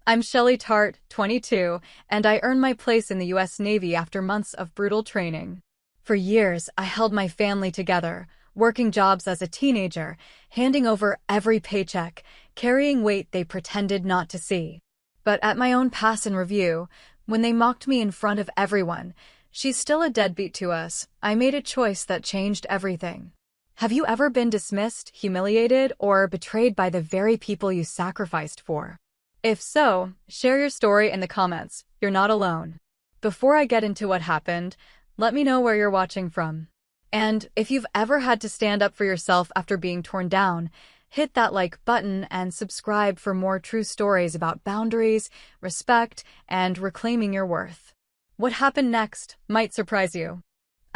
I'm Shelley Tart, 22, and I earned my place in the U.S. Navy after months of brutal training. For years, I held my family together, working jobs as a teenager, handing over every paycheck, carrying weight they pretended not to see. But at my own pass and review, when they mocked me in front of everyone, "She's still a deadbeat to us," I made a choice that changed everything. Have you ever been dismissed, humiliated, or betrayed by the very people you sacrificed for? If so, share your story in the comments. You're not alone. Before I get into what happened, let me know where you're watching from. And if you've ever had to stand up for yourself after being torn down, hit that like button and subscribe for more true stories about boundaries, respect, and reclaiming your worth. What happened next might surprise you.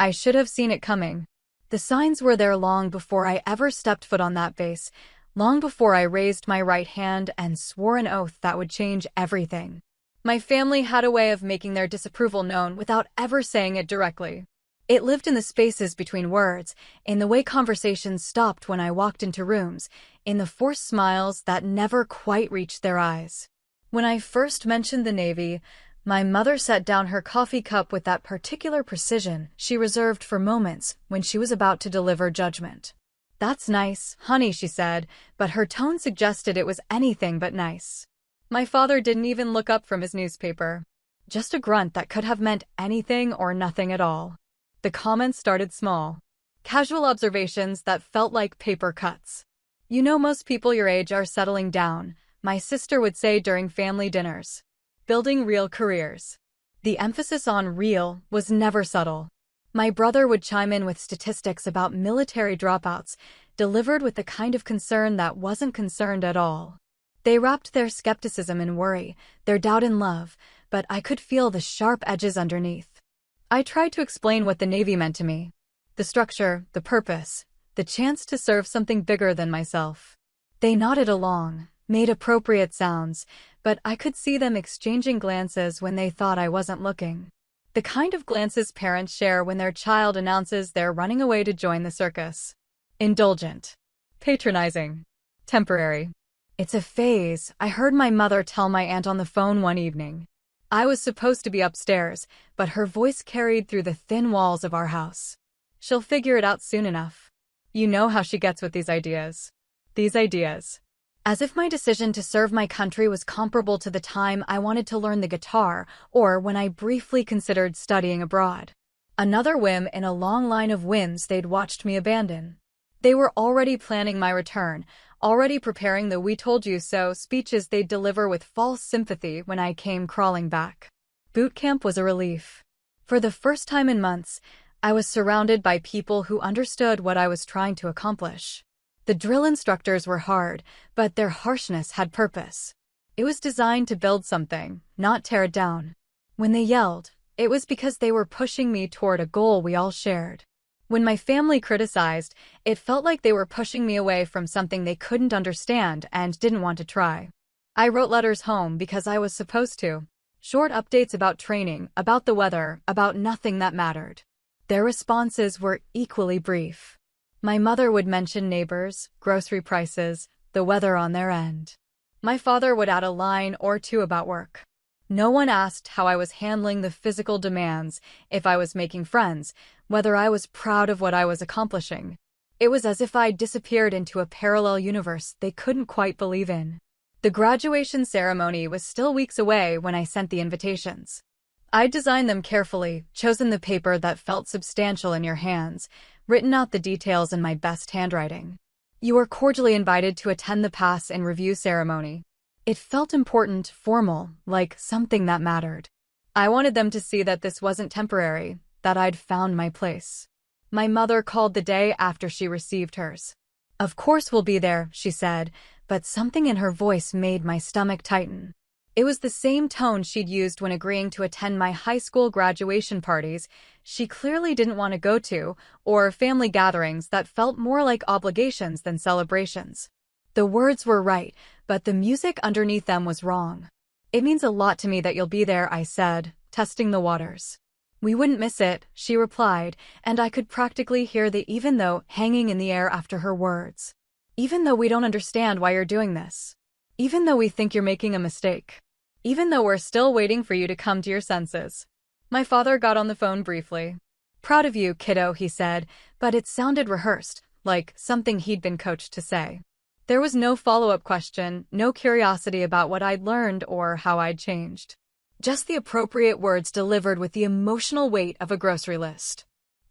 I should have seen it coming. The signs were there long before I ever stepped foot on that base, long before I raised my right hand and swore an oath that would change everything. My family had a way of making their disapproval known without ever saying it directly. It lived in the spaces between words, in the way conversations stopped when I walked into rooms, in the forced smiles that never quite reached their eyes. When I first mentioned the Navy, my mother set down her coffee cup with that particular precision she reserved for moments when she was about to deliver judgment. "That's nice, honey," she said, but her tone suggested it was anything but nice. My father didn't even look up from his newspaper. Just a grunt that could have meant anything or nothing at all. The comments started small. Casual observations that felt like paper cuts. "You know, most people your age are settling down," my sister would say during family dinners. "Building real careers." The emphasis on real was never subtle. My brother would chime in with statistics about military dropouts, delivered with the kind of concern that wasn't concerned at all. They wrapped their skepticism in worry, their doubt in love, but I could feel the sharp edges underneath. I tried to explain what the Navy meant to me. The structure, the purpose, the chance to serve something bigger than myself. They nodded along, made appropriate sounds, but I could see them exchanging glances when they thought I wasn't looking. The kind of glances parents share when their child announces they're running away to join the circus. Indulgent. Patronizing. Temporary. "It's a phase," I heard my mother tell my aunt on the phone one evening. I was supposed to be upstairs, but her voice carried through the thin walls of our house. "She'll figure it out soon enough. You know how she gets with these ideas." These ideas. As if my decision to serve my country was comparable to the time I wanted to learn the guitar, or when I briefly considered studying abroad. Another whim in a long line of whims they'd watched me abandon. They were already planning my return, already preparing the "we told you so" speeches they'd deliver with false sympathy when I came crawling back. Boot camp was a relief. For the first time in months, I was surrounded by people who understood what I was trying to accomplish. The drill instructors were hard, but their harshness had purpose. It was designed to build something, not tear it down. When they yelled, it was because they were pushing me toward a goal we all shared. When my family criticized, it felt like they were pushing me away from something they couldn't understand and didn't want to try. I wrote letters home because I was supposed to. Short updates about training, about the weather, about nothing that mattered. Their responses were equally brief. My mother would mention neighbors, grocery prices, the weather on their end. My father would add a line or two about work. No one asked how I was handling the physical demands, if I was making friends, whether I was proud of what I was accomplishing. It was as if I'd disappeared into a parallel universe they couldn't quite believe in. The graduation ceremony was still weeks away when I sent the invitations. I'd designed them carefully, chosen the paper that felt substantial in your hands, written out the details in my best handwriting. "You are cordially invited to attend the pass and review ceremony." It felt important, formal, like something that mattered. I wanted them to see that this wasn't temporary, that I'd found my place. My mother called the day after she received hers. "Of course we'll be there," she said, but something in her voice made my stomach tighten. It was the same tone she'd used when agreeing to attend my high school graduation parties she clearly didn't want to go to, or family gatherings that felt more like obligations than celebrations. The words were right, but the music underneath them was wrong. "It means a lot to me that you'll be there," I said, testing the waters. "We wouldn't miss it," she replied, and I could practically hear the "even though" hanging in the air after her words. "Even though we don't understand why you're doing this. Even though we think you're making a mistake." even though we're still waiting for you to come to your senses." My father got on the phone briefly. "Proud of you, kiddo," he said, but it sounded rehearsed, like something he'd been coached to say. There was no follow-up question, no curiosity about what I'd learned or how I'd changed. Just the appropriate words delivered with the emotional weight of a grocery list.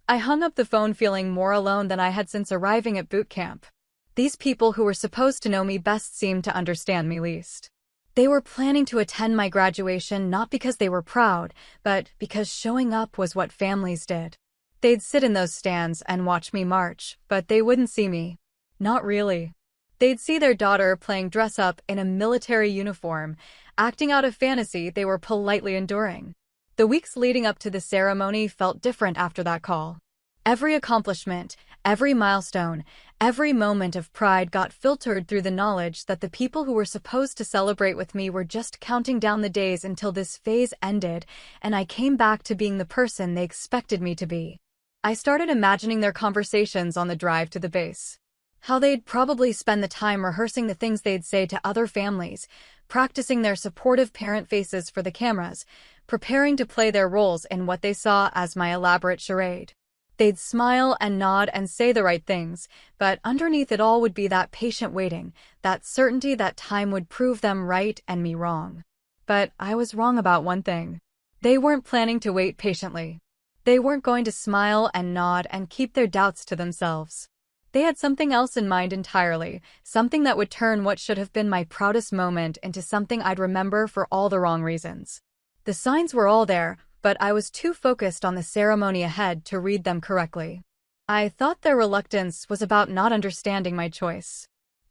I hung up the phone feeling more alone than I had since arriving at boot camp. These people who were supposed to know me best seemed to understand me least. They were planning to attend my graduation not because they were proud, but because showing up was what families did. They'd sit in those stands and watch me march, but they wouldn't see me. Not really. They'd see their daughter playing dress-up in a military uniform, acting out a fantasy they were politely enduring. The weeks leading up to the ceremony felt different after that call. Every accomplishment, every milestone, every moment of pride got filtered through the knowledge that the people who were supposed to celebrate with me were just counting down the days until this phase ended and I came back to being the person they expected me to be. I started imagining their conversations on the drive to the base. How they'd probably spend the time rehearsing the things they'd say to other families, practicing their supportive parent faces for the cameras, preparing to play their roles in what they saw as my elaborate charade. They'd smile and nod and say the right things, but underneath it all would be that patient waiting, that certainty that time would prove them right and me wrong. But I was wrong about one thing. They weren't planning to wait patiently. They weren't going to smile and nod and keep their doubts to themselves. They had something else in mind entirely, something that would turn what should have been my proudest moment into something I'd remember for all the wrong reasons. The signs were all there, but I was too focused on the ceremony ahead to read them correctly. I thought their reluctance was about not understanding my choice.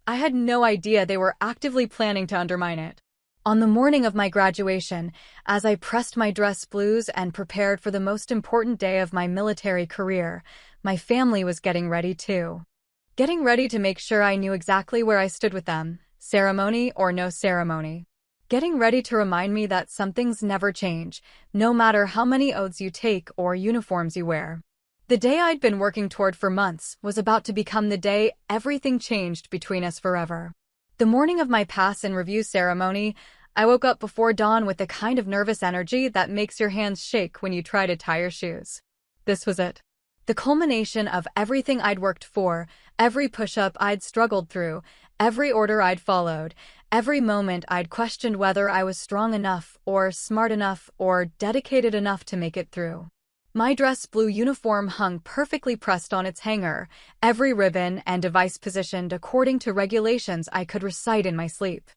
I had no idea they were actively planning to undermine it. On the morning of my graduation, as I pressed my dress blues and prepared for the most important day of my military career, my family was getting ready too. Getting ready to make sure I knew exactly where I stood with them, ceremony or no ceremony. Getting ready to remind me that some things never change, no matter how many oaths you take or uniforms you wear. The day I'd been working toward for months was about to become the day everything changed between us forever. The morning of my pass and review ceremony, I woke up before dawn with the kind of nervous energy that makes your hands shake when you try to tie your shoes. This was it. The culmination of everything I'd worked for, every push-up I'd struggled through, every order I'd followed, every moment I'd questioned whether I was strong enough or smart enough or dedicated enough to make it through. My dress blue uniform hung perfectly pressed on its hanger, every ribbon and device positioned according to regulations I could recite in my sleep.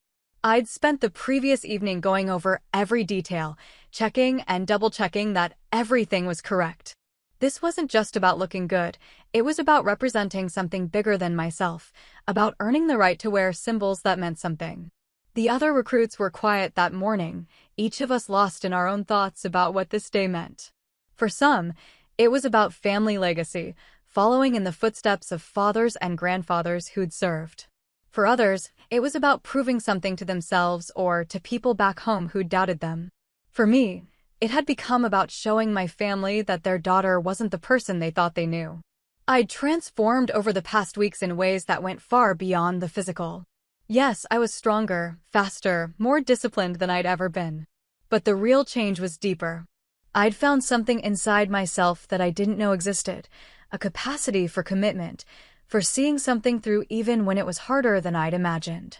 I'd spent the previous evening going over every detail, checking and double-checking that everything was correct. This wasn't just about looking good, it was about representing something bigger than myself, about earning the right to wear symbols that meant something. The other recruits were quiet that morning, each of us lost in our own thoughts about what this day meant. For some, it was about family legacy, following in the footsteps of fathers and grandfathers who'd served. For others, it was about proving something to themselves or to people back home who doubted them. For me, it had become about showing my family that their daughter wasn't the person they thought they knew. I'd transformed over the past weeks in ways that went far beyond the physical. Yes, I was stronger, faster, more disciplined than I'd ever been. But the real change was deeper. I'd found something inside myself that I didn't know existed, a capacity for commitment, for seeing something through even when it was harder than I'd imagined.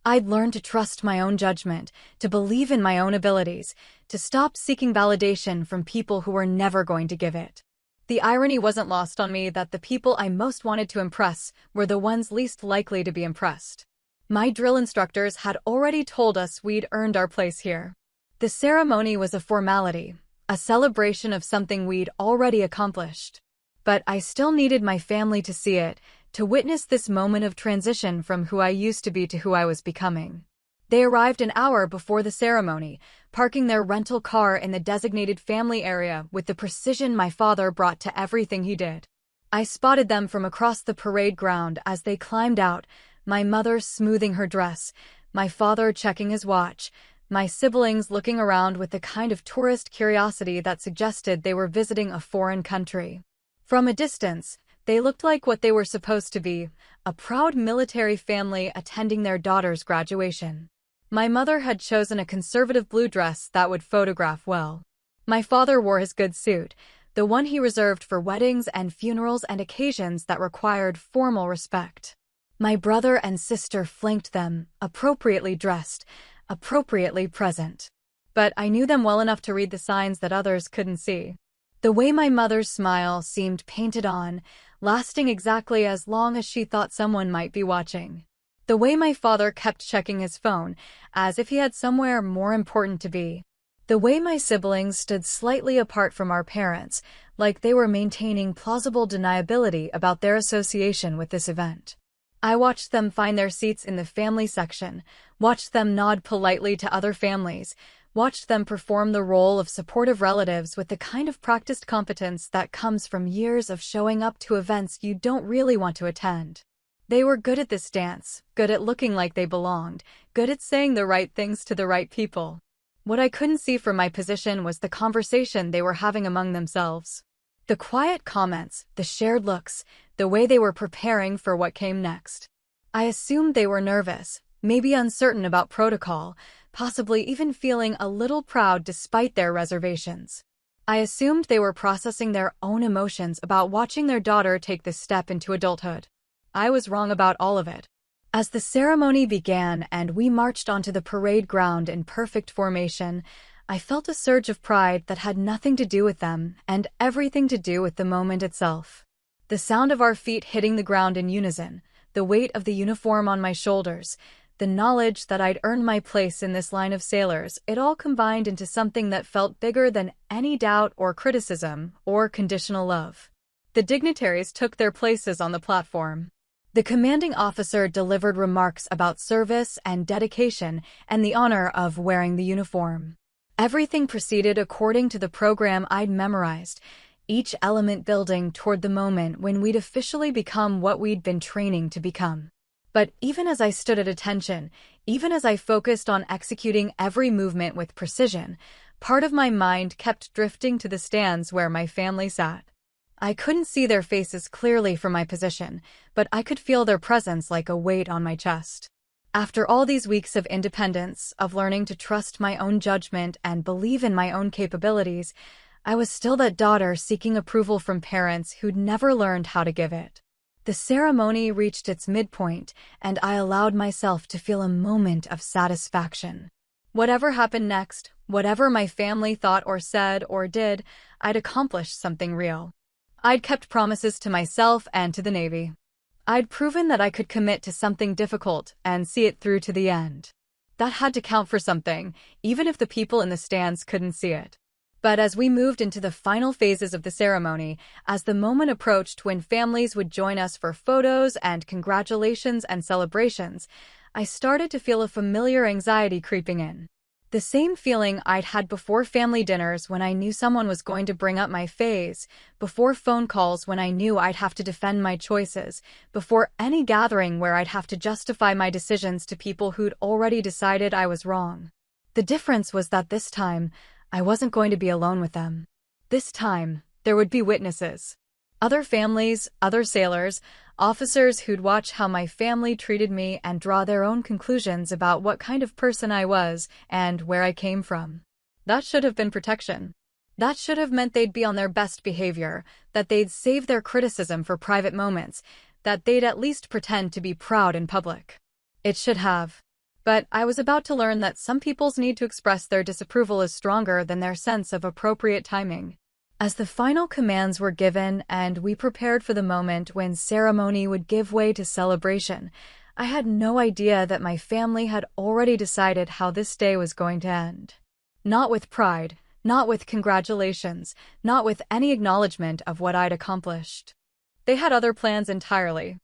I'd learned to trust my own judgment, to believe in my own abilities, to stop seeking validation from people who were never going to give it. The irony wasn't lost on me that the people I most wanted to impress were the ones least likely to be impressed. My drill instructors had already told us we'd earned our place here. The ceremony was a formality, a celebration of something we'd already accomplished. But I still needed my family to see it, to witness this moment of transition from who I used to be to who I was becoming. They arrived an hour before the ceremony, parking their rental car in the designated family area with the precision my father brought to everything he did. I spotted them from across the parade ground as they climbed out, my mother smoothing her dress, my father checking his watch, my siblings looking around with the kind of tourist curiosity that suggested they were visiting a foreign country. From a distance, they looked like what they were supposed to be, a proud military family attending their daughter's graduation. My mother had chosen a conservative blue dress that would photograph well. My father wore his good suit, the one he reserved for weddings and funerals and occasions that required formal respect. My brother and sister flanked them, appropriately dressed, appropriately present. But I knew them well enough to read the signs that others couldn't see. The way my mother's smile seemed painted on, lasting exactly as long as she thought someone might be watching. The way my father kept checking his phone, as if he had somewhere more important to be. The way my siblings stood slightly apart from our parents, like they were maintaining plausible deniability about their association with this event. I watched them find their seats in the family section, watched them nod politely to other families, watched them perform the role of supportive relatives with the kind of practiced competence that comes from years of showing up to events you don't really want to attend. They were good at this dance, good at looking like they belonged, good at saying the right things to the right people. What I couldn't see from my position was the conversation they were having among themselves. The quiet comments, the shared looks, the way they were preparing for what came next. I assumed they were nervous, maybe uncertain about protocol, possibly even feeling a little proud despite their reservations. I assumed they were processing their own emotions about watching their daughter take this step into adulthood. I was wrong about all of it. As the ceremony began and we marched onto the parade ground in perfect formation, I felt a surge of pride that had nothing to do with them and everything to do with the moment itself. The sound of our feet hitting the ground in unison, the weight of the uniform on my shoulders, the knowledge that I'd earned my place in this line of sailors, it all combined into something that felt bigger than any doubt or criticism or conditional love. The dignitaries took their places on the platform. The commanding officer delivered remarks about service and dedication and the honor of wearing the uniform. Everything proceeded according to the program I'd memorized, each element building toward the moment when we'd officially become what we'd been training to become. But even as I stood at attention, even as I focused on executing every movement with precision, part of my mind kept drifting to the stands where my family sat. I couldn't see their faces clearly from my position, but I could feel their presence like a weight on my chest. After all these weeks of independence, of learning to trust my own judgment and believe in my own capabilities, I was still that daughter seeking approval from parents who'd never learned how to give it. The ceremony reached its midpoint, and I allowed myself to feel a moment of satisfaction. Whatever happened next, whatever my family thought or said or did, I'd accomplished something real. I'd kept promises to myself and to the Navy. I'd proven that I could commit to something difficult and see it through to the end. That had to count for something, even if the people in the stands couldn't see it. But as we moved into the final phases of the ceremony, as the moment approached when families would join us for photos and congratulations and celebrations, I started to feel a familiar anxiety creeping in. The same feeling I'd had before family dinners when I knew someone was going to bring up my phase, before phone calls when I knew I'd have to defend my choices, before any gathering where I'd have to justify my decisions to people who'd already decided I was wrong. The difference was that this time, I wasn't going to be alone with them. This time, there would be witnesses. Other families, other sailors, officers who'd watch how my family treated me and draw their own conclusions about what kind of person I was and where I came from. That should have been protection. That should have meant they'd be on their best behavior, that they'd save their criticism for private moments, that they'd at least pretend to be proud in public. It should have. But I was about to learn that some people's need to express their disapproval is stronger than their sense of appropriate timing. As the final commands were given and we prepared for the moment when ceremony would give way to celebration, I had no idea that my family had already decided how this day was going to end. Not with pride, not with congratulations, not with any acknowledgement of what I'd accomplished. They had other plans entirely.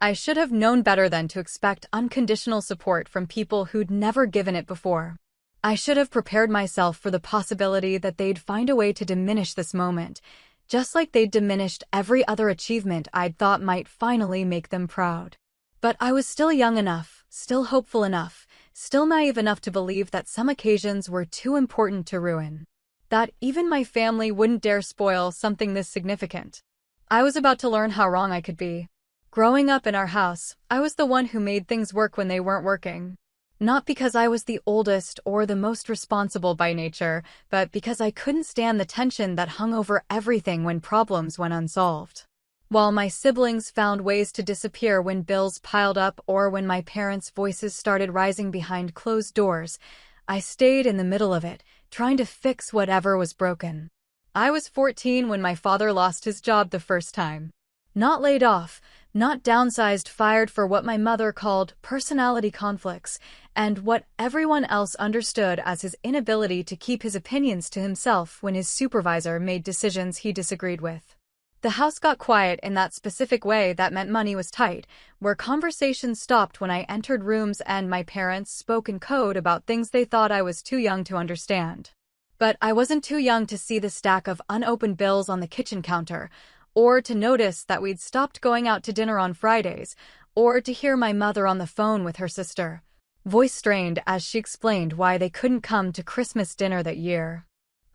I should have known better than to expect unconditional support from people who'd never given it before. I should have prepared myself for the possibility that they'd find a way to diminish this moment, just like they'd diminished every other achievement I'd thought might finally make them proud. But I was still young enough, still hopeful enough, still naive enough to believe that some occasions were too important to ruin. That even my family wouldn't dare spoil something this significant. I was about to learn how wrong I could be. Growing up in our house, I was the one who made things work when they weren't working. Not because I was the oldest or the most responsible by nature, but because I couldn't stand the tension that hung over everything when problems went unsolved. While my siblings found ways to disappear when bills piled up or when my parents' voices started rising behind closed doors, I stayed in the middle of it, trying to fix whatever was broken. I was 14 when my father lost his job the first time. Not laid off, not downsized, fired for what my mother called personality conflicts, and what everyone else understood as his inability to keep his opinions to himself when his supervisor made decisions he disagreed with. The house got quiet in that specific way that meant money was tight, where conversations stopped when I entered rooms and my parents spoke in code about things they thought I was too young to understand. But I wasn't too young to see the stack of unopened bills on the kitchen counter, or to notice that we'd stopped going out to dinner on Fridays, or to hear my mother on the phone with her sister, voice strained as she explained why they couldn't come to Christmas dinner that year.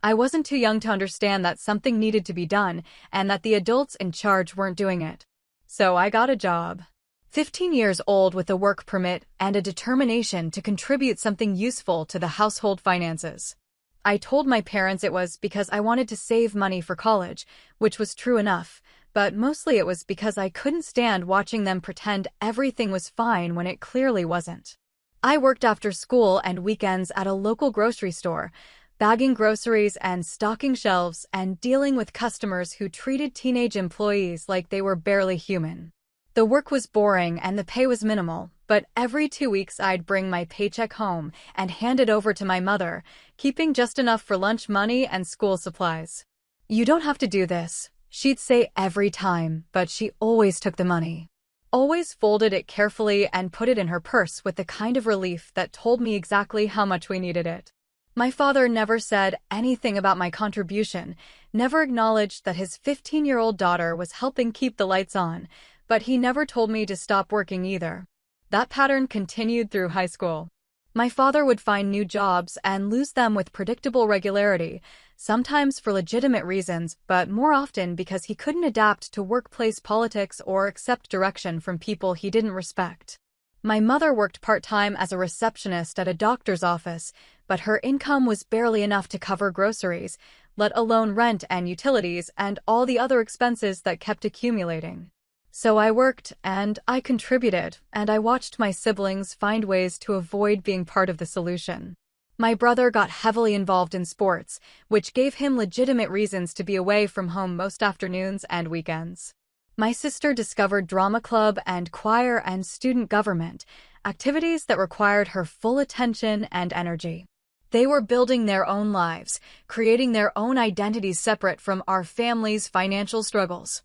I wasn't too young to understand that something needed to be done and that the adults in charge weren't doing it. So I got a job. 15 years old with a work permit and a determination to contribute something useful to the household finances. I told my parents it was because I wanted to save money for college, which was true enough, but mostly it was because I couldn't stand watching them pretend everything was fine when it clearly wasn't. I worked after school and weekends at a local grocery store, bagging groceries and stocking shelves and dealing with customers who treated teenage employees like they were barely human. The work was boring and the pay was minimal, but every 2 weeks I'd bring my paycheck home and hand it over to my mother, keeping just enough for lunch money and school supplies. "You don't have to do this," she'd say every time, but she always took the money. Always folded it carefully and put it in her purse with the kind of relief that told me exactly how much we needed it. My father never said anything about my contribution, never acknowledged that his 15-year-old daughter was helping keep the lights on, but he never told me to stop working either. That pattern continued through high school. My father would find new jobs and lose them with predictable regularity, sometimes for legitimate reasons, but more often because he couldn't adapt to workplace politics or accept direction from people he didn't respect. My mother worked part-time as a receptionist at a doctor's office, but her income was barely enough to cover groceries, let alone rent and utilities and all the other expenses that kept accumulating. So I worked, and I contributed, and I watched my siblings find ways to avoid being part of the solution. My brother got heavily involved in sports, which gave him legitimate reasons to be away from home most afternoons and weekends. My sister discovered drama club and choir and student government, activities that required her full attention and energy. They were building their own lives, creating their own identities separate from our family's financial struggles.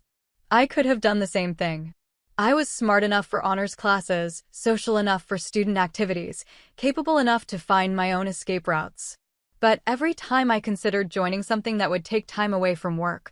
I could have done the same thing. I was smart enough for honors classes, social enough for student activities, capable enough to find my own escape routes. But every time I considered joining something that would take time away from work,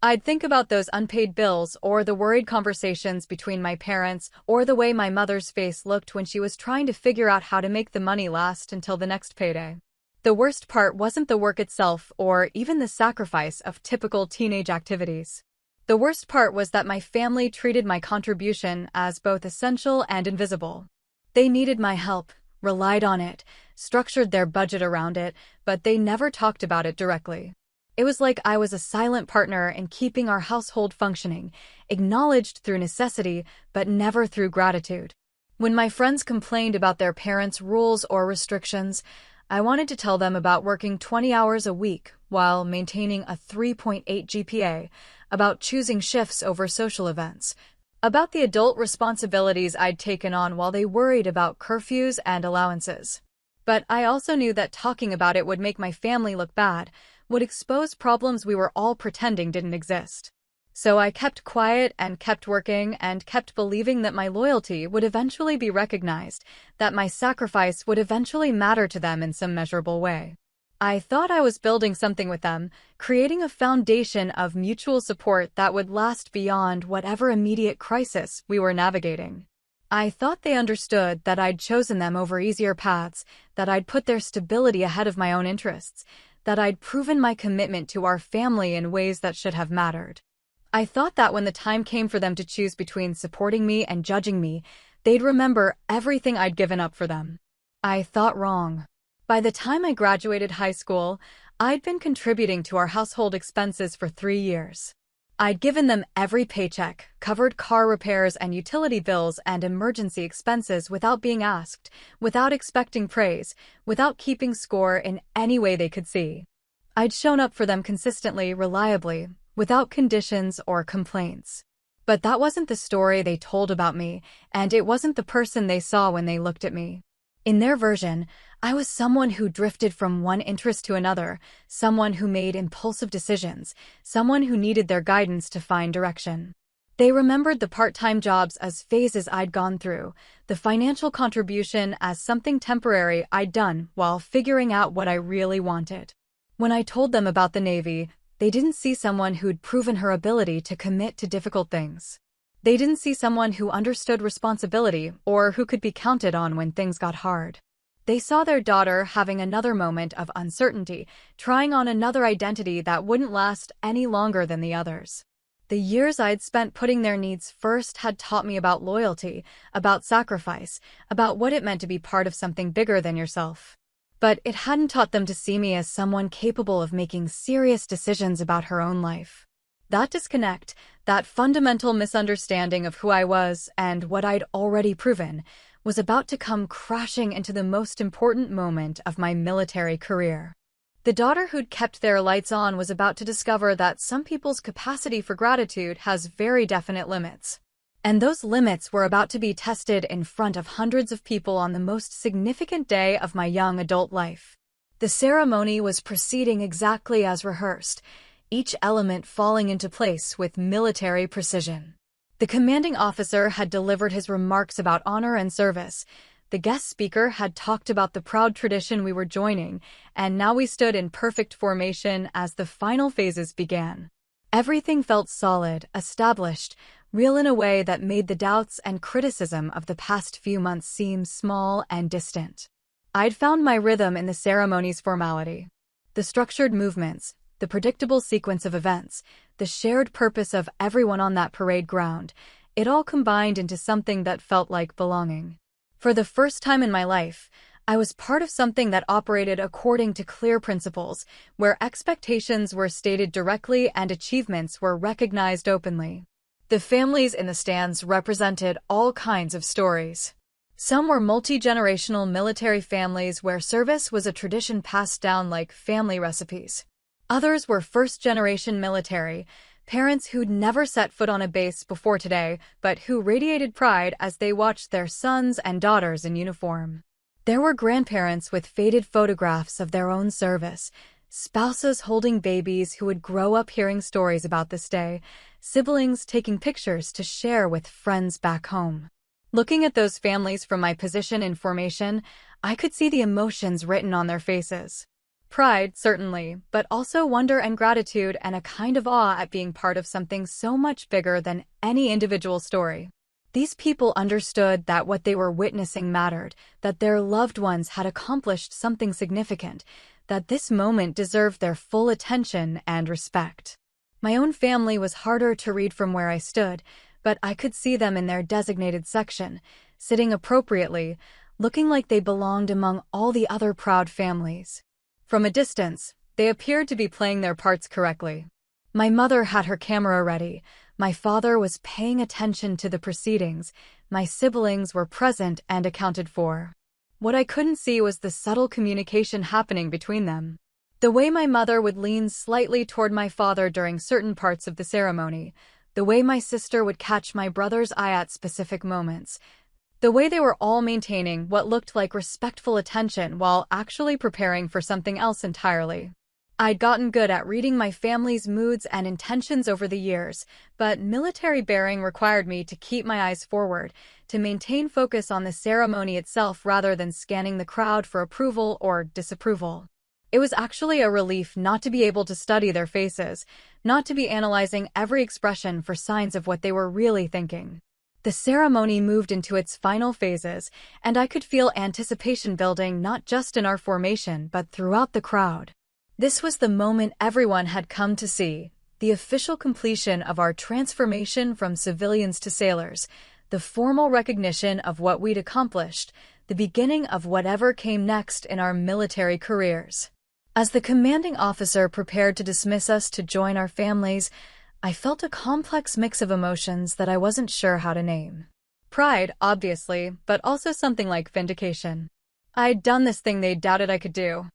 I'd think about those unpaid bills or the worried conversations between my parents or the way my mother's face looked when she was trying to figure out how to make the money last until the next payday. The worst part wasn't the work itself or even the sacrifice of typical teenage activities. The worst part was that my family treated my contribution as both essential and invisible. They needed my help, relied on it, structured their budget around it, but they never talked about it directly. It was like I was a silent partner in keeping our household functioning, acknowledged through necessity, but never through gratitude. When my friends complained about their parents' rules or restrictions, I wanted to tell them about working 20 hours a week while maintaining a 3.8 GPA, about choosing shifts over social events, about the adult responsibilities I'd taken on while they worried about curfews and allowances. But I also knew that talking about it would make my family look bad, would expose problems we were all pretending didn't exist. So I kept quiet and kept working and kept believing that my loyalty would eventually be recognized, that my sacrifice would eventually matter to them in some measurable way. I thought I was building something with them, creating a foundation of mutual support that would last beyond whatever immediate crisis we were navigating. I thought they understood that I'd chosen them over easier paths, that I'd put their stability ahead of my own interests, that I'd proven my commitment to our family in ways that should have mattered. I thought that when the time came for them to choose between supporting me and judging me, they'd remember everything I'd given up for them. I thought wrong. By the time I graduated high school, I'd been contributing to our household expenses for 3 years. I'd given them every paycheck, covered car repairs and utility bills and emergency expenses without being asked, without expecting praise, without keeping score in any way they could see. I'd shown up for them consistently, reliably, without conditions or complaints. But that wasn't the story they told about me, and it wasn't the person they saw when they looked at me. In their version, I was someone who drifted from one interest to another, someone who made impulsive decisions, someone who needed their guidance to find direction. They remembered the part-time jobs as phases I'd gone through, the financial contribution as something temporary I'd done while figuring out what I really wanted. When I told them about the Navy, they didn't see someone who'd proven her ability to commit to difficult things. They didn't see someone who understood responsibility or who could be counted on when things got hard. They saw their daughter having another moment of uncertainty, trying on another identity that wouldn't last any longer than the others. The years I'd spent putting their needs first had taught me about loyalty, about sacrifice, about what it meant to be part of something bigger than yourself. But it hadn't taught them to see me as someone capable of making serious decisions about her own life. That disconnect, that fundamental misunderstanding of who I was and what I'd already proven, was about to come crashing into the most important moment of my military career. The daughter who'd kept their lights on was about to discover that some people's capacity for gratitude has very definite limits. And those limits were about to be tested in front of hundreds of people on the most significant day of my young adult life. The ceremony was proceeding exactly as rehearsed, each element falling into place with military precision. The commanding officer had delivered his remarks about honor and service. The guest speaker had talked about the proud tradition we were joining, and now we stood in perfect formation as the final phases began. Everything felt solid, established, real in a way that made the doubts and criticism of the past few months seem small and distant. I'd found my rhythm in the ceremony's formality. The structured movements, the predictable sequence of events, the shared purpose of everyone on that parade ground, it all combined into something that felt like belonging. For the first time in my life, I was part of something that operated according to clear principles, where expectations were stated directly and achievements were recognized openly. The families in the stands represented all kinds of stories. Some were multi-generational military families where service was a tradition passed down like family recipes. Others were first-generation military, parents who'd never set foot on a base before today, but who radiated pride as they watched their sons and daughters in uniform. There were grandparents with faded photographs of their own service, spouses holding babies who would grow up hearing stories about this day, siblings taking pictures to share with friends back home. Looking at those families from my position in formation, I could see the emotions written on their faces. Pride, certainly, but also wonder and gratitude and a kind of awe at being part of something so much bigger than any individual story. These people understood that what they were witnessing mattered, that their loved ones had accomplished something significant, that this moment deserved their full attention and respect. My own family was harder to read from where I stood, but I could see them in their designated section, sitting appropriately, looking like they belonged among all the other proud families. From a distance, they appeared to be playing their parts correctly. My mother had her camera ready, my father was paying attention to the proceedings, my siblings were present and accounted for. What I couldn't see was the subtle communication happening between them. The way my mother would lean slightly toward my father during certain parts of the ceremony, the way my sister would catch my brother's eye at specific moments, the way they were all maintaining what looked like respectful attention while actually preparing for something else entirely. I'd gotten good at reading my family's moods and intentions over the years, but military bearing required me to keep my eyes forward, to maintain focus on the ceremony itself rather than scanning the crowd for approval or disapproval. It was actually a relief not to be able to study their faces, not to be analyzing every expression for signs of what they were really thinking. The ceremony moved into its final phases, and I could feel anticipation building not just in our formation but throughout the crowd. This was the moment everyone had come to see, the official completion of our transformation from civilians to sailors, the formal recognition of what we'd accomplished, the beginning of whatever came next in our military careers. As the commanding officer prepared to dismiss us to join our families, I felt a complex mix of emotions that I wasn't sure how to name. Pride, obviously, but also something like vindication. I'd done this thing they doubted I could do.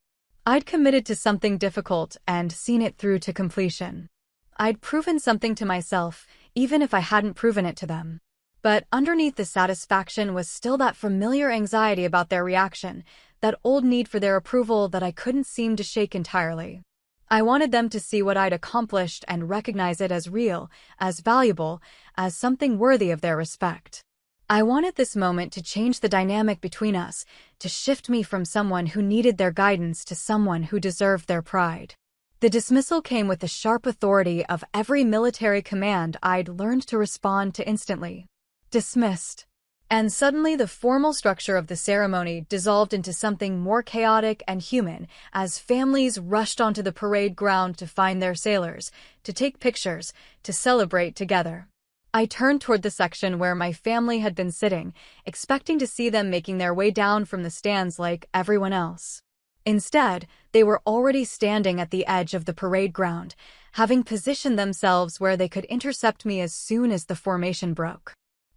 I'd committed to something difficult and seen it through to completion. I'd proven something to myself, even if I hadn't proven it to them. But underneath the satisfaction was still that familiar anxiety about their reaction, that old need for their approval that I couldn't seem to shake entirely. I wanted them to see what I'd accomplished and recognize it as real, as valuable, as something worthy of their respect. I wanted this moment to change the dynamic between us, to shift me from someone who needed their guidance to someone who deserved their pride. The dismissal came with the sharp authority of every military command I'd learned to respond to instantly. Dismissed. And suddenly the formal structure of the ceremony dissolved into something more chaotic and human as families rushed onto the parade ground to find their sailors, to take pictures, to celebrate together. I turned toward the section where my family had been sitting, expecting to see them making their way down from the stands like everyone else. Instead, they were already standing at the edge of the parade ground, having positioned themselves where they could intercept me as soon as the formation broke.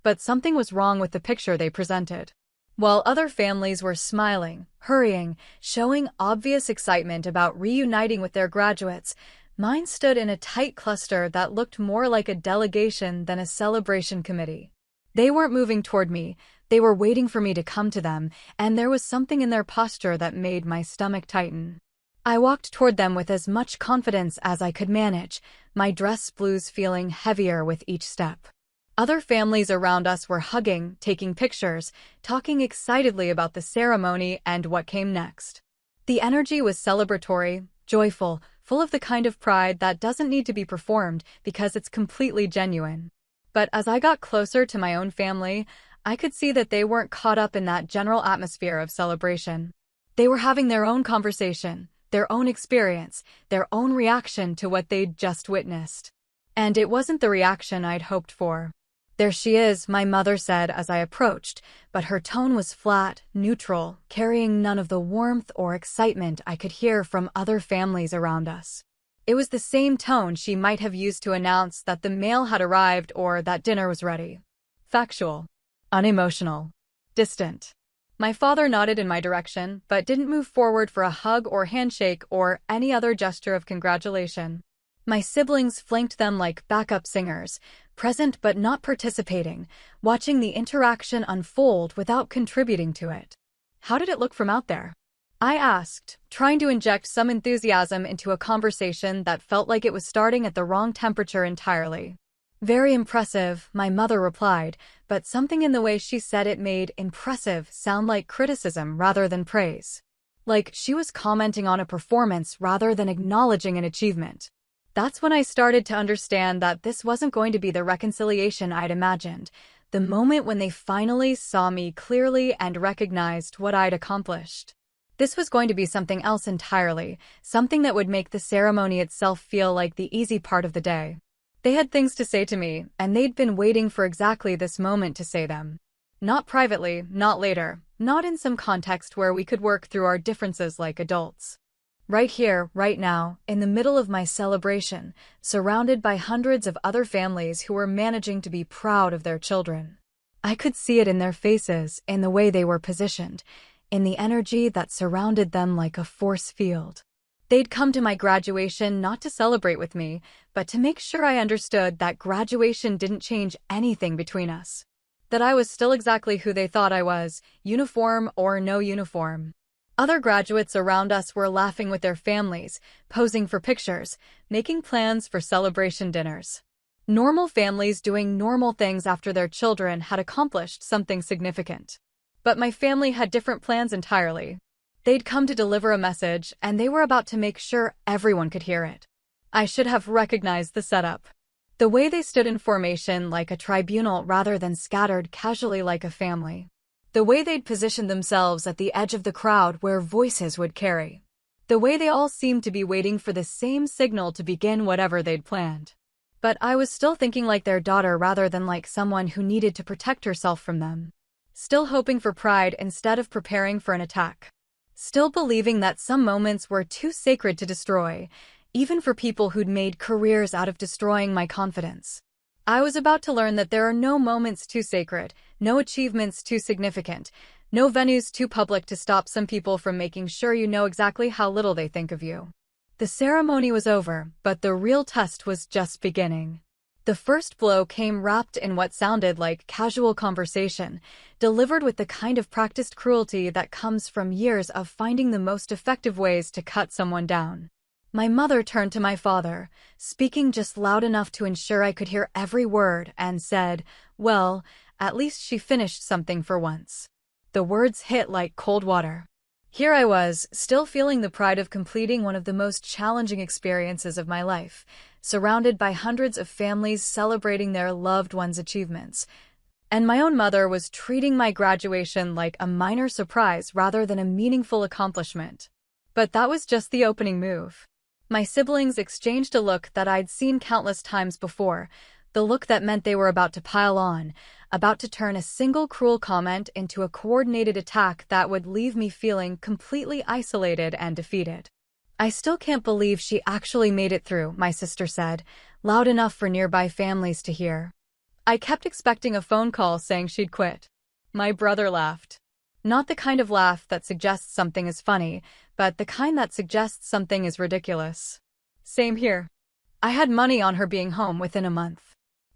But something was wrong with the picture they presented. While other families were smiling, hurrying, showing obvious excitement about reuniting with their graduates, mine stood in a tight cluster that looked more like a delegation than a celebration committee. They weren't moving toward me, they were waiting for me to come to them, and there was something in their posture that made my stomach tighten. I walked toward them with as much confidence as I could manage, my dress blues feeling heavier with each step. Other families around us were hugging, taking pictures, talking excitedly about the ceremony and what came next. The energy was celebratory, joyful, full of the kind of pride that doesn't need to be performed because it's completely genuine. But as I got closer to my own family, I could see that they weren't caught up in that general atmosphere of celebration. They were having their own conversation, their own experience, their own reaction to what they'd just witnessed. And it wasn't the reaction I'd hoped for. "There she is," my mother said as I approached, but her tone was flat, neutral, carrying none of the warmth or excitement I could hear from other families around us. It was the same tone she might have used to announce that the mail had arrived or that dinner was ready. Factual. Unemotional. Distant. My father nodded in my direction, but didn't move forward for a hug or handshake or any other gesture of congratulation. My siblings flanked them like backup singers, present but not participating, watching the interaction unfold without contributing to it. "How did it look from out there?" I asked, trying to inject some enthusiasm into a conversation that felt like it was starting at the wrong temperature entirely. "Very impressive," my mother replied, but something in the way she said it made impressive sound like criticism rather than praise. Like she was commenting on a performance rather than acknowledging an achievement. That's when I started to understand that this wasn't going to be the reconciliation I'd imagined, the moment when they finally saw me clearly and recognized what I'd accomplished. This was going to be something else entirely, something that would make the ceremony itself feel like the easy part of the day. They had things to say to me, and they'd been waiting for exactly this moment to say them. Not privately, not later, not in some context where we could work through our differences like adults. Right here, right now, in the middle of my celebration, surrounded by hundreds of other families who were managing to be proud of their children. I could see it in their faces, in the way they were positioned, in the energy that surrounded them like a force field. They'd come to my graduation not to celebrate with me, but to make sure I understood that graduation didn't change anything between us. That I was still exactly who they thought I was, uniform or no uniform. Other graduates around us were laughing with their families, posing for pictures, making plans for celebration dinners. Normal families doing normal things after their children had accomplished something significant. But my family had different plans entirely. They'd come to deliver a message, and they were about to make sure everyone could hear it. I should have recognized the setup. The way they stood in formation like a tribunal rather than scattered casually like a family. The way they'd positioned themselves at the edge of the crowd where voices would carry. The way they all seemed to be waiting for the same signal to begin whatever they'd planned. But I was still thinking like their daughter rather than like someone who needed to protect herself from them. still hoping for pride instead of preparing for an attack. Still believing that some moments were too sacred to destroy, even for people who'd made careers out of destroying my confidence. I was about to learn that there are no moments too sacred, no achievements too significant, no venues too public to stop some people from making sure you know exactly how little they think of you. The ceremony was over, but the real test was just beginning. The first blow came wrapped in what sounded like casual conversation, delivered with the kind of practiced cruelty that comes from years of finding the most effective ways to cut someone down. My mother turned to my father, speaking just loud enough to ensure I could hear every word, and said, "Well, at least she finished something for once." The words hit like cold water. Here I was, still feeling the pride of completing one of the most challenging experiences of my life, surrounded by hundreds of families celebrating their loved ones' achievements. And my own mother was treating my graduation like a minor surprise rather than a meaningful accomplishment. But that was just the opening move. My siblings exchanged a look that I'd seen countless times before, the look that meant they were about to pile on, about to turn a single cruel comment into a coordinated attack that would leave me feeling completely isolated and defeated. "I still can't believe she actually made it through," my sister said, loud enough for nearby families to hear. I kept expecting a phone call saying she'd quit. My brother laughed. Not the kind of laugh that suggests something is funny, but the kind that suggests something is ridiculous. Same here. I had money on her being home within a month.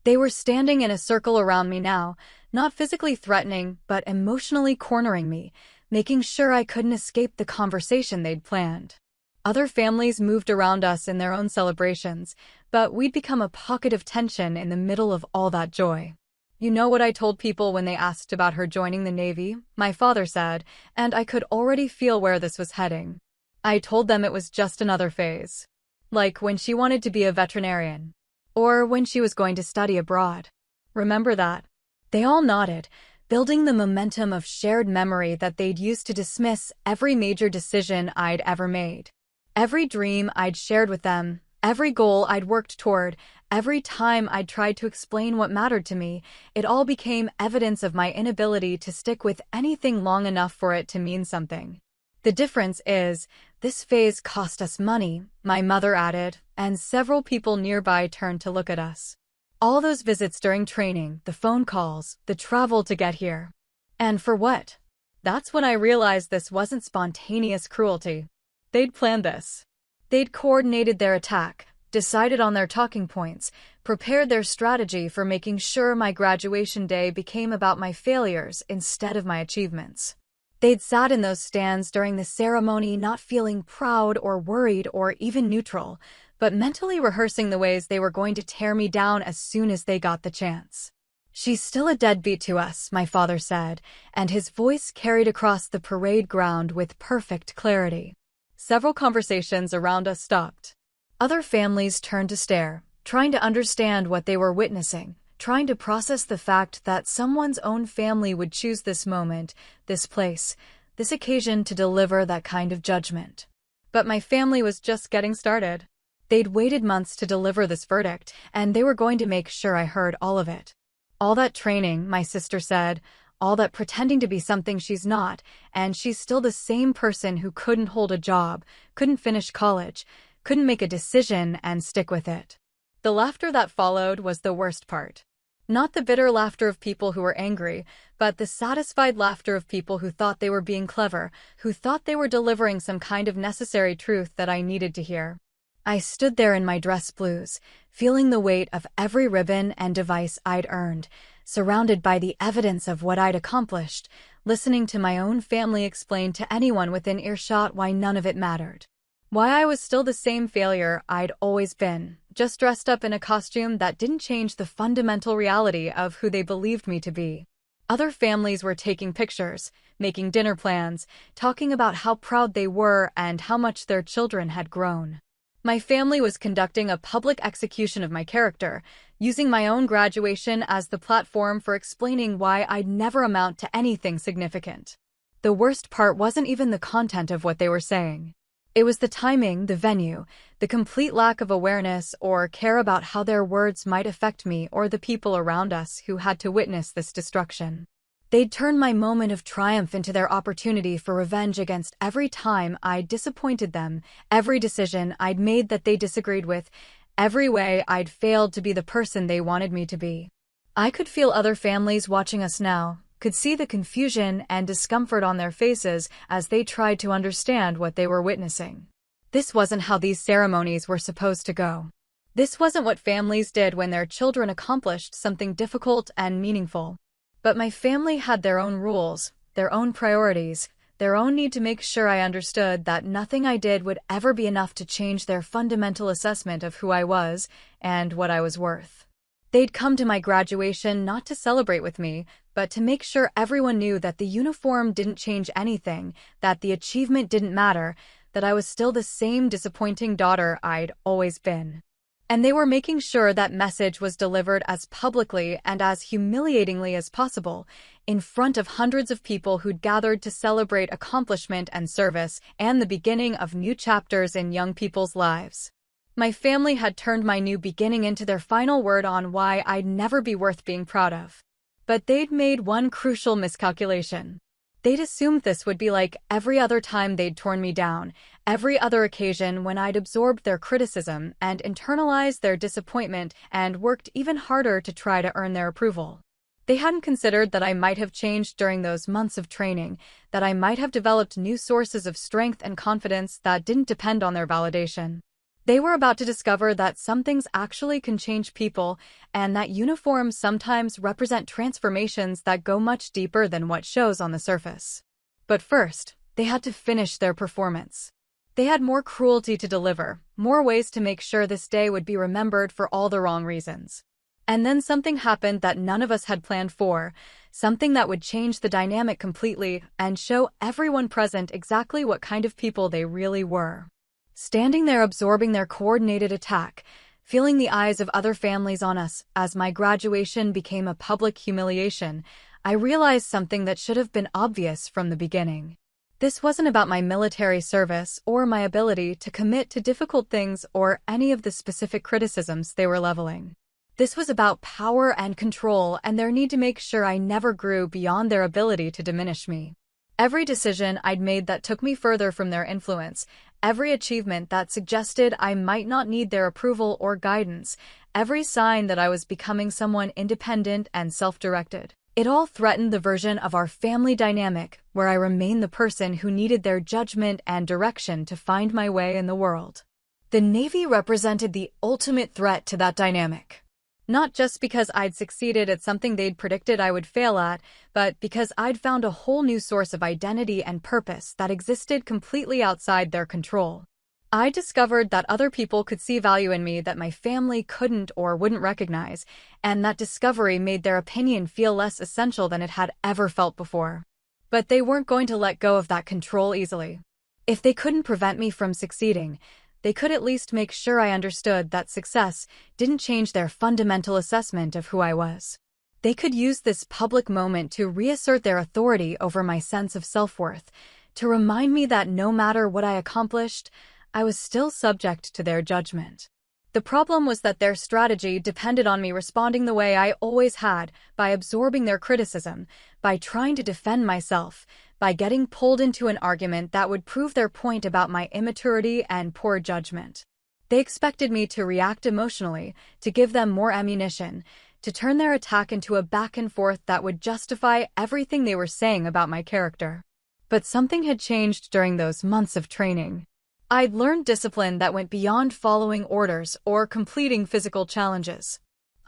They were standing in a circle around me now, not physically threatening, but emotionally cornering me, making sure I couldn't escape the conversation they'd planned. Other families moved around us in their own celebrations, but we'd become a pocket of tension in the middle of all that joy. "You know what I told people when they asked about her joining the Navy?" my father said, and I could already feel where this was heading. "I told them it was just another phase. Like when she wanted to be a veterinarian. Or when she was going to study abroad. Remember that?" They all nodded, building the momentum of shared memory that they'd used to dismiss every major decision I'd ever made. Every dream I'd shared with them, every goal I'd worked toward, every time I'd tried to explain what mattered to me, it all became evidence of my inability to stick with anything long enough for it to mean something. "The difference is, this phase cost us money," my mother added, and several people nearby turned to look at us. All those visits during training, the phone calls, the travel to get here. And for what? That's when I realized this wasn't spontaneous cruelty. They'd planned this. They'd coordinated their attack, decided on their talking points, prepared their strategy for making sure my graduation day became about my failures instead of my achievements. They'd sat in those stands during the ceremony not feeling proud or worried or even neutral, but mentally rehearsing the ways they were going to tear me down as soon as they got the chance. "She's still a deadbeat to us," my father said, and his voice carried across the parade ground with perfect clarity. Several conversations around us stopped. Other families turned to stare, trying to understand what they were witnessing, trying to process the fact that someone's own family would choose this moment, this place, this occasion to deliver that kind of judgment. But my family was just getting started. They'd waited months to deliver this verdict, and they were going to make sure I heard all of it. "All that training," my sister said, "all that pretending to be something she's not, and she's still the same person who couldn't hold a job, couldn't finish college, couldn't make a decision and stick with it." The laughter that followed was the worst part. Not the bitter laughter of people who were angry, but the satisfied laughter of people who thought they were being clever, who thought they were delivering some kind of necessary truth that I needed to hear. I stood there in my dress blues, feeling the weight of every ribbon and device I'd earned, surrounded by the evidence of what I'd accomplished, listening to my own family explain to anyone within earshot why none of it mattered. Why I was still the same failure I'd always been, just dressed up in a costume that didn't change the fundamental reality of who they believed me to be. Other families were taking pictures, making dinner plans, talking about how proud they were and how much their children had grown. My family was conducting a public execution of my character, using my own graduation as the platform for explaining why I'd never amount to anything significant. The worst part wasn't even the content of what they were saying. It was the timing, the venue, the complete lack of awareness or care about how their words might affect me or the people around us who had to witness this destruction. They'd turn my moment of triumph into their opportunity for revenge against every time I'd disappointed them, every decision I'd made that they disagreed with, every way I'd failed to be the person they wanted me to be. I could feel other families watching us now, could see the confusion and discomfort on their faces as they tried to understand what they were witnessing. This wasn't how these ceremonies were supposed to go. This wasn't what families did when their children accomplished something difficult and meaningful. But my family had their own rules, their own priorities, their own need to make sure I understood that nothing I did would ever be enough to change their fundamental assessment of who I was and what I was worth. They'd come to my graduation not to celebrate with me, but to make sure everyone knew that the uniform didn't change anything, that the achievement didn't matter, that I was still the same disappointing daughter I'd always been. And they were making sure that message was delivered as publicly and as humiliatingly as possible, in front of hundreds of people who'd gathered to celebrate accomplishment and service and the beginning of new chapters in young people's lives. My family had turned my new beginning into their final word on why I'd never be worth being proud of. But they'd made one crucial miscalculation. They'd assumed this would be like every other time they'd torn me down, every other occasion when I'd absorbed their criticism and internalized their disappointment and worked even harder to try to earn their approval. They hadn't considered that I might have changed during those months of training, that I might have developed new sources of strength and confidence that didn't depend on their validation. They were about to discover that some things actually can change people, and that uniforms sometimes represent transformations that go much deeper than what shows on the surface. But first, they had to finish their performance. They had more cruelty to deliver, more ways to make sure this day would be remembered for all the wrong reasons. And then something happened that none of us had planned for, something that would change the dynamic completely and show everyone present exactly what kind of people they really were. Standing there absorbing their coordinated attack, feeling the eyes of other families on us as my graduation became a public humiliation, I realized something that should have been obvious from the beginning. This wasn't about my military service or my ability to commit to difficult things or any of the specific criticisms they were leveling. This was about power and control and their need to make sure I never grew beyond their ability to diminish me. Every decision I'd made that took me further from their influence, every achievement that suggested I might not need their approval or guidance, every sign that I was becoming someone independent and self-directed. It all threatened the version of our family dynamic where I remained the person who needed their judgment and direction to find my way in the world. The Navy represented the ultimate threat to that dynamic. Not just because I'd succeeded at something they'd predicted I would fail at, but because I'd found a whole new source of identity and purpose that existed completely outside their control. I discovered that other people could see value in me that my family couldn't or wouldn't recognize, and that discovery made their opinion feel less essential than it had ever felt before. But they weren't going to let go of that control easily. If they couldn't prevent me from succeeding, they could at least make sure I understood that success didn't change their fundamental assessment of who I was. They could use this public moment to reassert their authority over my sense of self-worth, to remind me that no matter what I accomplished, I was still subject to their judgment. The problem was that their strategy depended on me responding the way I always had, by absorbing their criticism, by trying to defend myself, by getting pulled into an argument that would prove their point about my immaturity and poor judgment. They expected me to react emotionally, to give them more ammunition, to turn their attack into a back and forth that would justify everything they were saying about my character. But something had changed during those months of training. I'd learned discipline that went beyond following orders or completing physical challenges.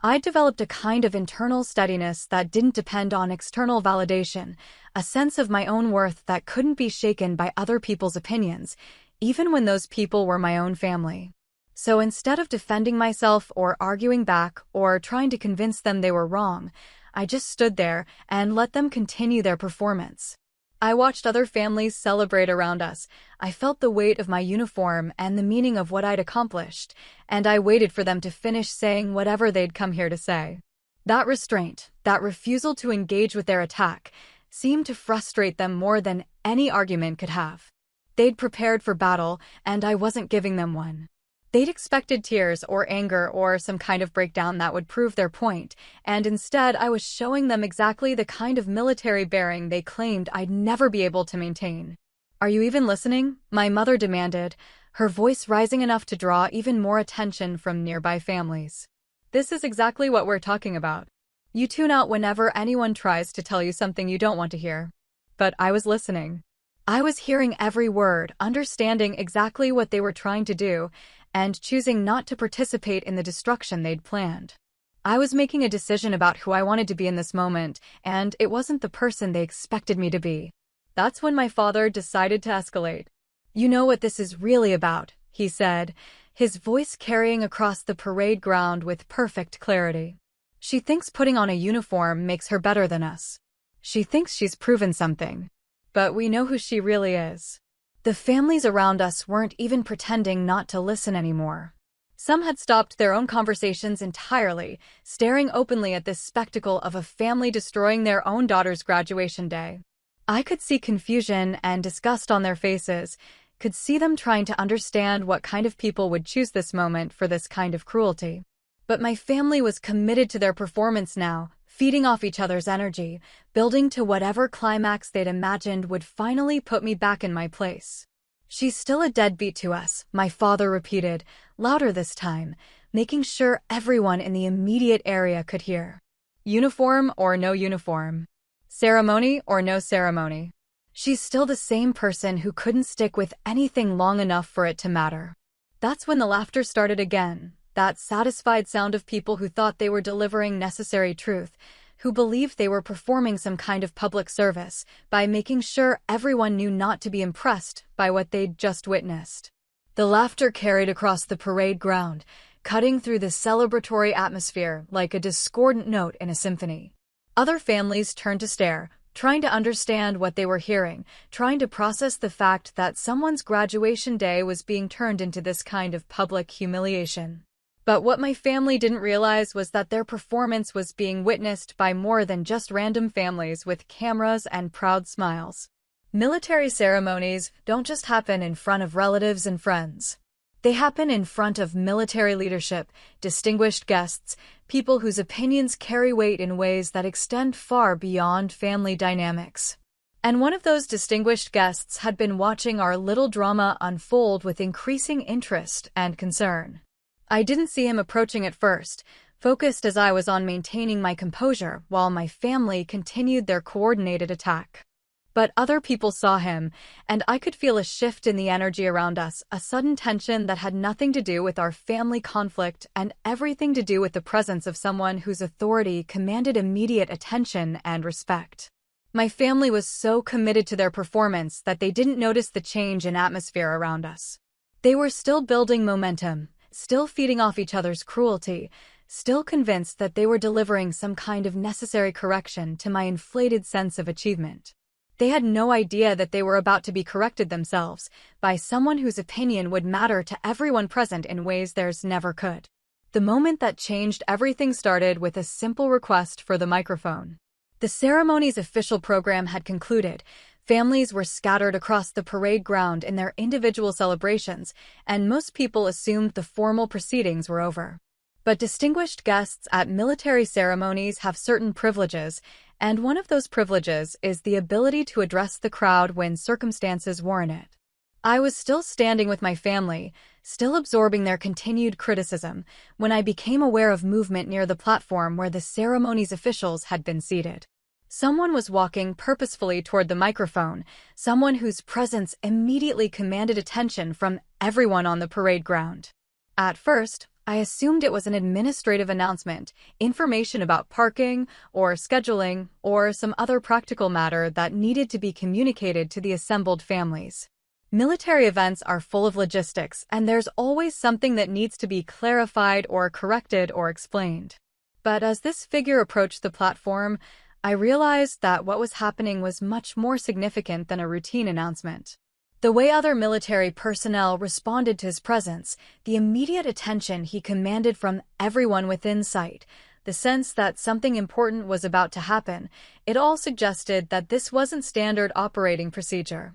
I'd developed a kind of internal steadiness that didn't depend on external validation, a sense of my own worth that couldn't be shaken by other people's opinions, even when those people were my own family. So instead of defending myself or arguing back or trying to convince them they were wrong, I just stood there and let them continue their performance. I watched other families celebrate around us. I felt the weight of my uniform and the meaning of what I'd accomplished, and I waited for them to finish saying whatever they'd come here to say. That restraint, that refusal to engage with their attack, seemed to frustrate them more than any argument could have. They'd prepared for battle, and I wasn't giving them one. They'd expected tears or anger or some kind of breakdown that would prove their point, and instead I was showing them exactly the kind of military bearing they claimed I'd never be able to maintain. "Are you even listening?" my mother demanded, her voice rising enough to draw even more attention from nearby families. "This is exactly what we're talking about. You tune out whenever anyone tries to tell you something you don't want to hear." But I was listening. I was hearing every word, understanding exactly what they were trying to do, and choosing not to participate in the destruction they'd planned. I was making a decision about who I wanted to be in this moment, and it wasn't the person they expected me to be. That's when my father decided to escalate. "You know what this is really about," he said, his voice carrying across the parade ground with perfect clarity. "She thinks putting on a uniform makes her better than us. She thinks she's proven something. But we know who she really is." The families around us weren't even pretending not to listen anymore. Some had stopped their own conversations entirely, staring openly at this spectacle of a family destroying their own daughter's graduation day. I could see confusion and disgust on their faces, could see them trying to understand what kind of people would choose this moment for this kind of cruelty. But my family was committed to their performance now, feeding off each other's energy, building to whatever climax they'd imagined would finally put me back in my place. "She's still a deadbeat to us," my father repeated, louder this time, making sure everyone in the immediate area could hear. "Uniform or no uniform. Ceremony or no ceremony. She's still the same person who couldn't stick with anything long enough for it to matter." That's when the laughter started again. That satisfied sound of people who thought they were delivering necessary truth, who believed they were performing some kind of public service by making sure everyone knew not to be impressed by what they'd just witnessed. The laughter carried across the parade ground, cutting through the celebratory atmosphere like a discordant note in a symphony. Other families turned to stare, trying to understand what they were hearing, trying to process the fact that someone's graduation day was being turned into this kind of public humiliation. But what my family didn't realize was that their performance was being witnessed by more than just random families with cameras and proud smiles. Military ceremonies don't just happen in front of relatives and friends. They happen in front of military leadership, distinguished guests, people whose opinions carry weight in ways that extend far beyond family dynamics. And one of those distinguished guests had been watching our little drama unfold with increasing interest and concern. I didn't see him approaching at first, focused as I was on maintaining my composure while my family continued their coordinated attack. But other people saw him, and I could feel a shift in the energy around us, a sudden tension that had nothing to do with our family conflict and everything to do with the presence of someone whose authority commanded immediate attention and respect. My family was so committed to their performance that they didn't notice the change in atmosphere around us. They were still building momentum, still feeding off each other's cruelty, still convinced that they were delivering some kind of necessary correction to my inflated sense of achievement. They had no idea that they were about to be corrected themselves by someone whose opinion would matter to everyone present in ways theirs never could. The moment that changed everything started with a simple request for the microphone. The ceremony's official program had concluded. Families were scattered across the parade ground in their individual celebrations, and most people assumed the formal proceedings were over. But distinguished guests at military ceremonies have certain privileges, and one of those privileges is the ability to address the crowd when circumstances warrant it. I was still standing with my family, still absorbing their continued criticism, when I became aware of movement near the platform where the ceremony's officials had been seated. Someone was walking purposefully toward the microphone, someone whose presence immediately commanded attention from everyone on the parade ground. At first, I assumed it was an administrative announcement, information about parking, or scheduling, or some other practical matter that needed to be communicated to the assembled families. Military events are full of logistics, and there's always something that needs to be clarified or corrected or explained. But as this figure approached the platform, I realized that what was happening was much more significant than a routine announcement. The way other military personnel responded to his presence, the immediate attention he commanded from everyone within sight, the sense that something important was about to happen, it all suggested that this wasn't standard operating procedure.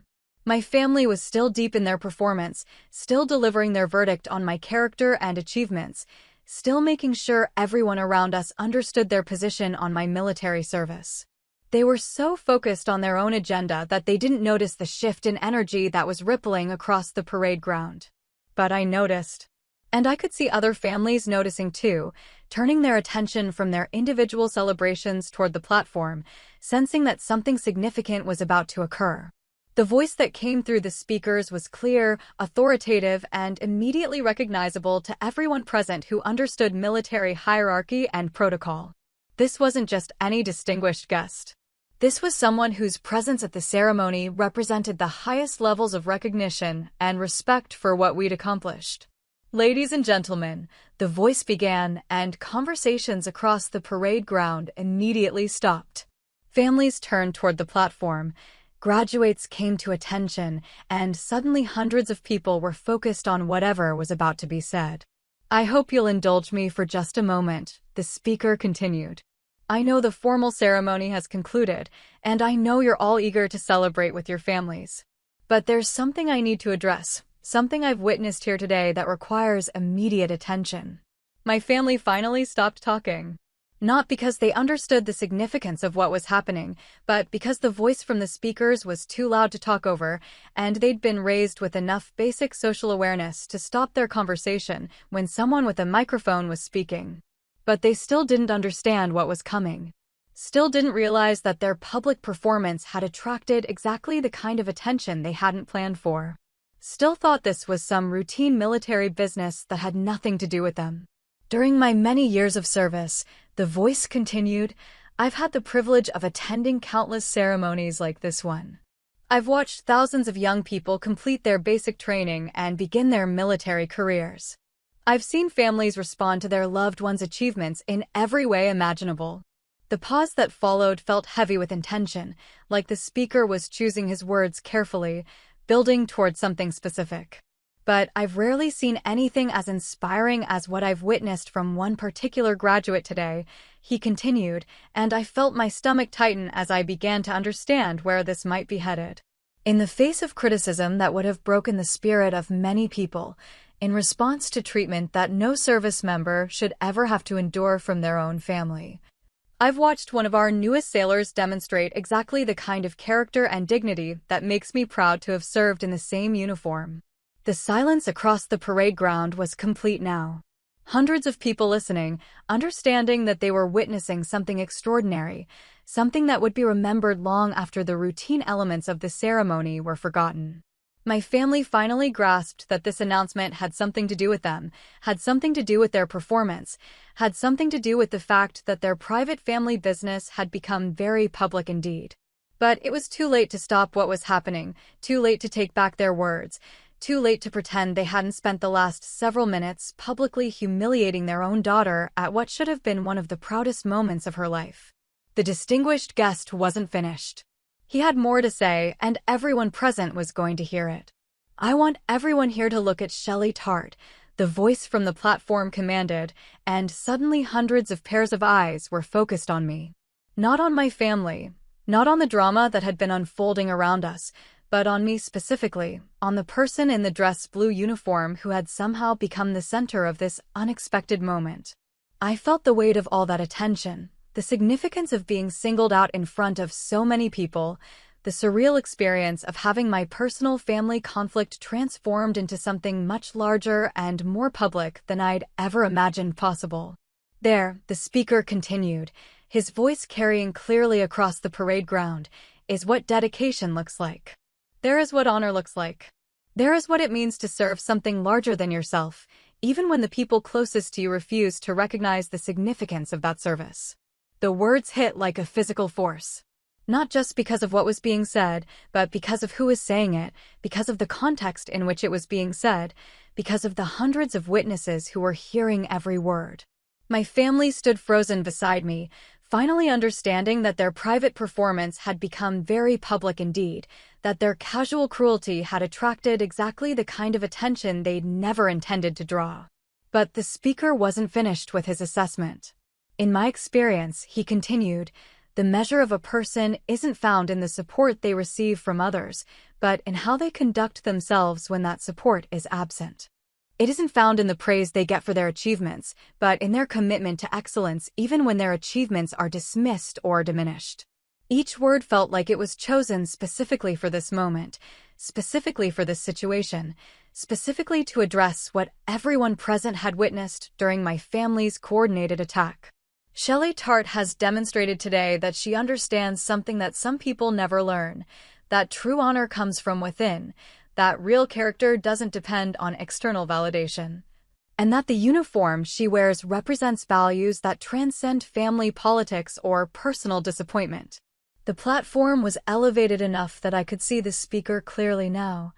My family was still deep in their performance, still delivering their verdict on my character and achievements, still making sure everyone around us understood their position on my military service. They were so focused on their own agenda that they didn't notice the shift in energy that was rippling across the parade ground. But I noticed. And I could see other families noticing too, turning their attention from their individual celebrations toward the platform, sensing that something significant was about to occur. The voice that came through the speakers was clear, authoritative, and immediately recognizable to everyone present who understood military hierarchy and protocol. This wasn't just any distinguished guest. This was someone whose presence at the ceremony represented the highest levels of recognition and respect for what we'd accomplished. Ladies and gentlemen, the voice began, and conversations across the parade ground immediately stopped. Families turned toward the platform, graduates came to attention, and suddenly hundreds of people were focused on whatever was about to be said. "I hope you'll indulge me for just a moment," the speaker continued. "I know the formal ceremony has concluded, and I know you're all eager to celebrate with your families. But there's something I need to address, something I've witnessed here today that requires immediate attention." My family finally stopped talking. Not because they understood the significance of what was happening, but because the voice from the speakers was too loud to talk over, and they'd been raised with enough basic social awareness to stop their conversation when someone with a microphone was speaking. But they still didn't understand what was coming. Still didn't realize that their public performance had attracted exactly the kind of attention they hadn't planned for. Still thought this was some routine military business that had nothing to do with them. "During my many years of service," the voice continued, "I've had the privilege of attending countless ceremonies like this one. I've watched thousands of young people complete their basic training and begin their military careers. I've seen families respond to their loved ones' achievements in every way imaginable." The pause that followed felt heavy with intention, like the speaker was choosing his words carefully, building toward something specific. "But I've rarely seen anything as inspiring as what I've witnessed from one particular graduate today," he continued, and I felt my stomach tighten as I began to understand where this might be headed. In the face of criticism that would have broken the spirit of many people, in response to treatment that no service member should ever have to endure from their own family, I've watched one of our newest sailors demonstrate exactly the kind of character and dignity that makes me proud to have served in the same uniform. The silence across the parade ground was complete now. Hundreds of people listening, understanding that they were witnessing something extraordinary, something that would be remembered long after the routine elements of the ceremony were forgotten. My family finally grasped that this announcement had something to do with them, had something to do with their performance, had something to do with the fact that their private family business had become very public indeed. But it was too late to stop what was happening, too late to take back their words, too late to pretend they hadn't spent the last several minutes publicly humiliating their own daughter at what should have been one of the proudest moments of her life. The distinguished guest wasn't finished. He had more to say, and everyone present was going to hear it. "I want everyone here to look at Shelley Tart," the voice from the platform commanded, and suddenly hundreds of pairs of eyes were focused on me. Not on my family, not on the drama that had been unfolding around us, but on me specifically, on the person in the dress blue uniform who had somehow become the center of this unexpected moment. I felt the weight of all that attention, the significance of being singled out in front of so many people, the surreal experience of having my personal family conflict transformed into something much larger and more public than I'd ever imagined possible. "There," the speaker continued, his voice carrying clearly across the parade ground, "is what dedication looks like. There is what honor looks like. There is what it means to serve something larger than yourself, even when the people closest to you refuse to recognize the significance of that service." The words hit like a physical force. Not just because of what was being said, but because of who was saying it, because of the context in which it was being said, because of the hundreds of witnesses who were hearing every word. My family stood frozen beside me, finally understanding that their private performance had become very public indeed, that their casual cruelty had attracted exactly the kind of attention they'd never intended to draw. But the speaker wasn't finished with his assessment. "In my experience," he continued, "the measure of a person isn't found in the support they receive from others, but in how they conduct themselves when that support is absent. It isn't found in the praise they get for their achievements, but in their commitment to excellence even when their achievements are dismissed or diminished. Each word felt like it was chosen specifically for this moment, specifically for this situation, specifically to address what everyone present had witnessed during my family's coordinated attack. Shelley Tart has demonstrated today that she understands something that some people never learn, that true honor comes from within, that real character doesn't depend on external validation, and that the uniform she wears represents values that transcend family politics or personal disappointment. The platform was elevated enough that I could see the speaker clearly now,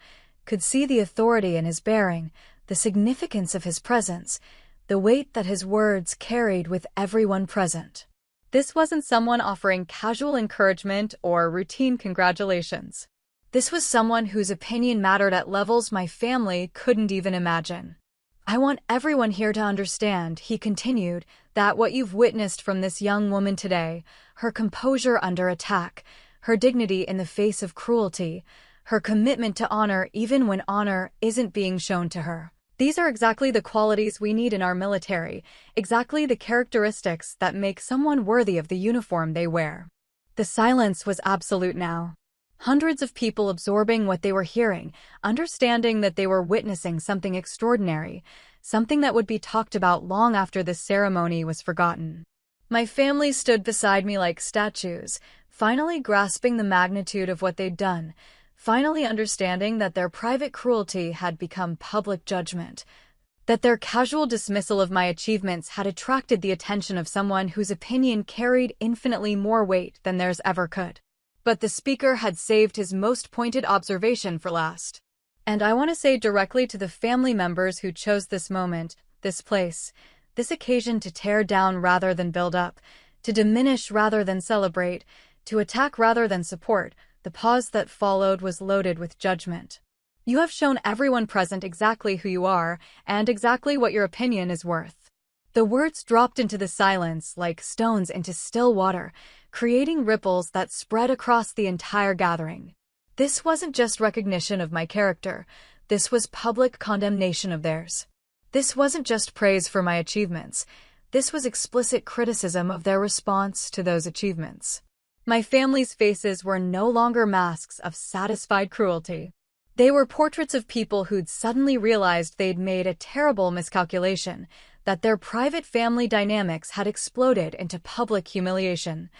could see the authority in his bearing, the significance of his presence, the weight that his words carried with everyone present. This wasn't someone offering casual encouragement or routine congratulations. This was someone whose opinion mattered at levels my family couldn't even imagine. I want everyone here to understand, he continued, that what you've witnessed from this young woman today, her composure under attack, her dignity in the face of cruelty, her commitment to honor even when honor isn't being shown to her. These are exactly the qualities we need in our military, exactly the characteristics that make someone worthy of the uniform they wear. The silence was absolute now. Hundreds of people absorbing what they were hearing, understanding that they were witnessing something extraordinary, something that would be talked about long after this ceremony was forgotten. My family stood beside me like statues, finally grasping the magnitude of what they'd done, finally understanding that their private cruelty had become public judgment, that their casual dismissal of my achievements had attracted the attention of someone whose opinion carried infinitely more weight than theirs ever could. But the speaker had saved his most pointed observation for last. And I want to say directly to the family members who chose this moment, this place, this occasion to tear down rather than build up, to diminish rather than celebrate, to attack rather than support, the pause that followed was loaded with judgment. You have shown everyone present exactly who you are and exactly what your opinion is worth. The words dropped into the silence like stones into still water, creating ripples that spread across the entire gathering. This wasn't just recognition of my character, this was public condemnation of theirs. This wasn't just praise for my achievements, this was explicit criticism of their response to those achievements. My family's faces were no longer masks of satisfied cruelty. They were portraits of people who'd suddenly realized they'd made a terrible miscalculation, that their private family dynamics had exploded into public humiliation,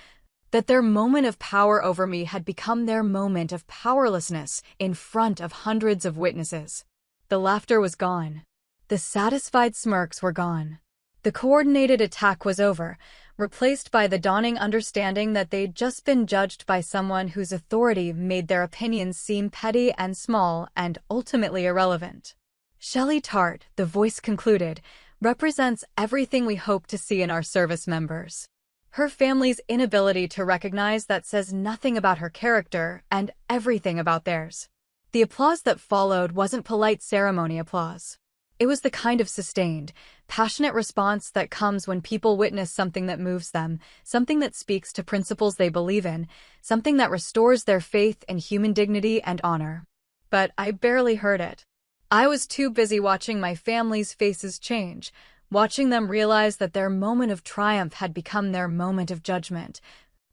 that their moment of power over me had become their moment of powerlessness in front of hundreds of witnesses. The laughter was gone. The satisfied smirks were gone. The coordinated attack was over, replaced by the dawning understanding that they'd just been judged by someone whose authority made their opinions seem petty and small and ultimately irrelevant. Shelley Tart, the voice concluded, represents everything we hope to see in our service members. Her family's inability to recognize that says nothing about her character and everything about theirs. The applause that followed wasn't polite ceremony applause. It was the kind of sustained, passionate response that comes when people witness something that moves them, something that speaks to principles they believe in, something that restores their faith in human dignity and honor. But I barely heard it. I was too busy watching my family's faces change, watching them realize that their moment of triumph had become their moment of judgment,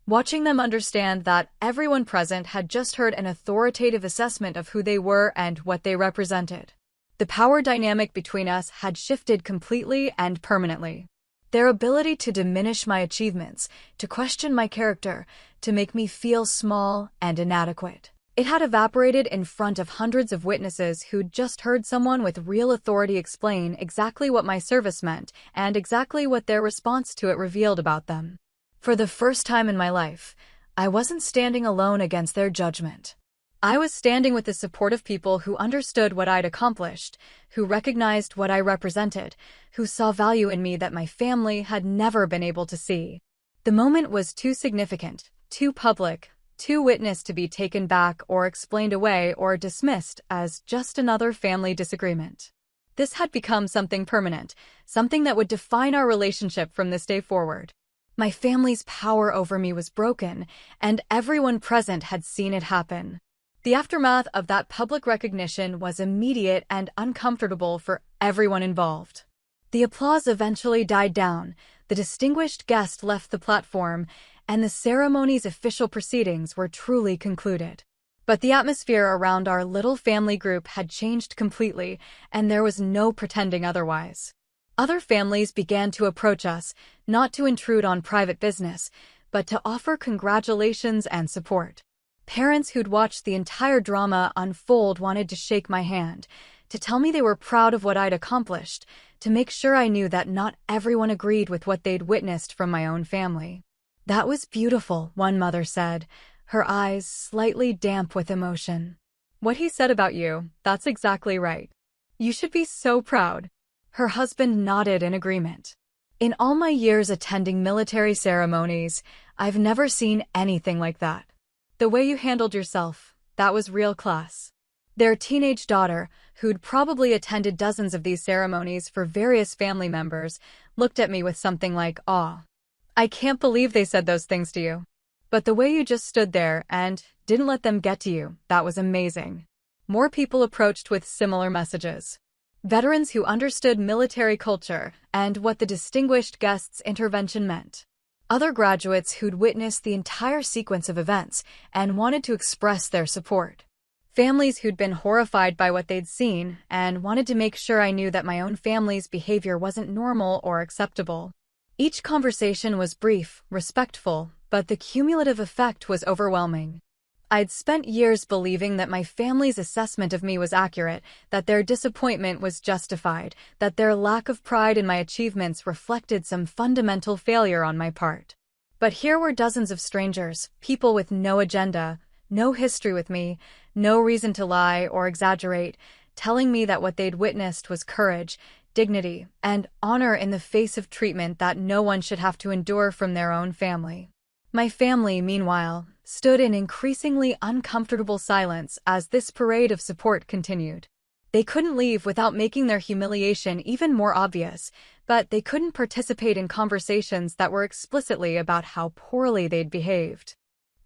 watching them understand that everyone present had just heard an authoritative assessment of who they were and what they represented. The power dynamic between us had shifted completely and permanently. Their ability to diminish my achievements, to question my character, to make me feel small and inadequate. It had evaporated in front of hundreds of witnesses who'd just heard someone with real authority explain exactly what my service meant and exactly what their response to it revealed about them. For the first time in my life, I wasn't standing alone against their judgment. I was standing with the support of people who understood what I'd accomplished, who recognized what I represented, who saw value in me that my family had never been able to see. The moment was too significant, too public, too witnessed to be taken back or explained away or dismissed as just another family disagreement. This had become something permanent, something that would define our relationship from this day forward. My family's power over me was broken, and everyone present had seen it happen. The aftermath of that public recognition was immediate and uncomfortable for everyone involved. The applause eventually died down, the distinguished guest left the platform, and the ceremony's official proceedings were truly concluded. But the atmosphere around our little family group had changed completely, and there was no pretending otherwise. Other families began to approach us, not to intrude on private business, but to offer congratulations and support. Parents who'd watched the entire drama unfold wanted to shake my hand, to tell me they were proud of what I'd accomplished, to make sure I knew that not everyone agreed with what they'd witnessed from my own family. "That was beautiful," one mother said, her eyes slightly damp with emotion. "What he said about you, that's exactly right. You should be so proud." Her husband nodded in agreement. In all my years attending military ceremonies, I've never seen anything like that. "The way you handled yourself, that was real class." Their teenage daughter, who'd probably attended dozens of these ceremonies for various family members, looked at me with something like awe. "I can't believe they said those things to you. But the way you just stood there and didn't let them get to you, that was amazing." More people approached with similar messages. Veterans who understood military culture and what the distinguished guest's intervention meant. Other graduates who'd witnessed the entire sequence of events and wanted to express their support. Families who'd been horrified by what they'd seen and wanted to make sure I knew that my own family's behavior wasn't normal or acceptable. Each conversation was brief, respectful, but the cumulative effect was overwhelming. I'd spent years believing that my family's assessment of me was accurate, that their disappointment was justified, that their lack of pride in my achievements reflected some fundamental failure on my part. But here were dozens of strangers, people with no agenda, no history with me, no reason to lie or exaggerate, telling me that what they'd witnessed was courage, dignity, and honor in the face of treatment that no one should have to endure from their own family. My family, meanwhile, stood in increasingly uncomfortable silence as this parade of support continued. They couldn't leave without making their humiliation even more obvious, but they couldn't participate in conversations that were explicitly about how poorly they'd behaved.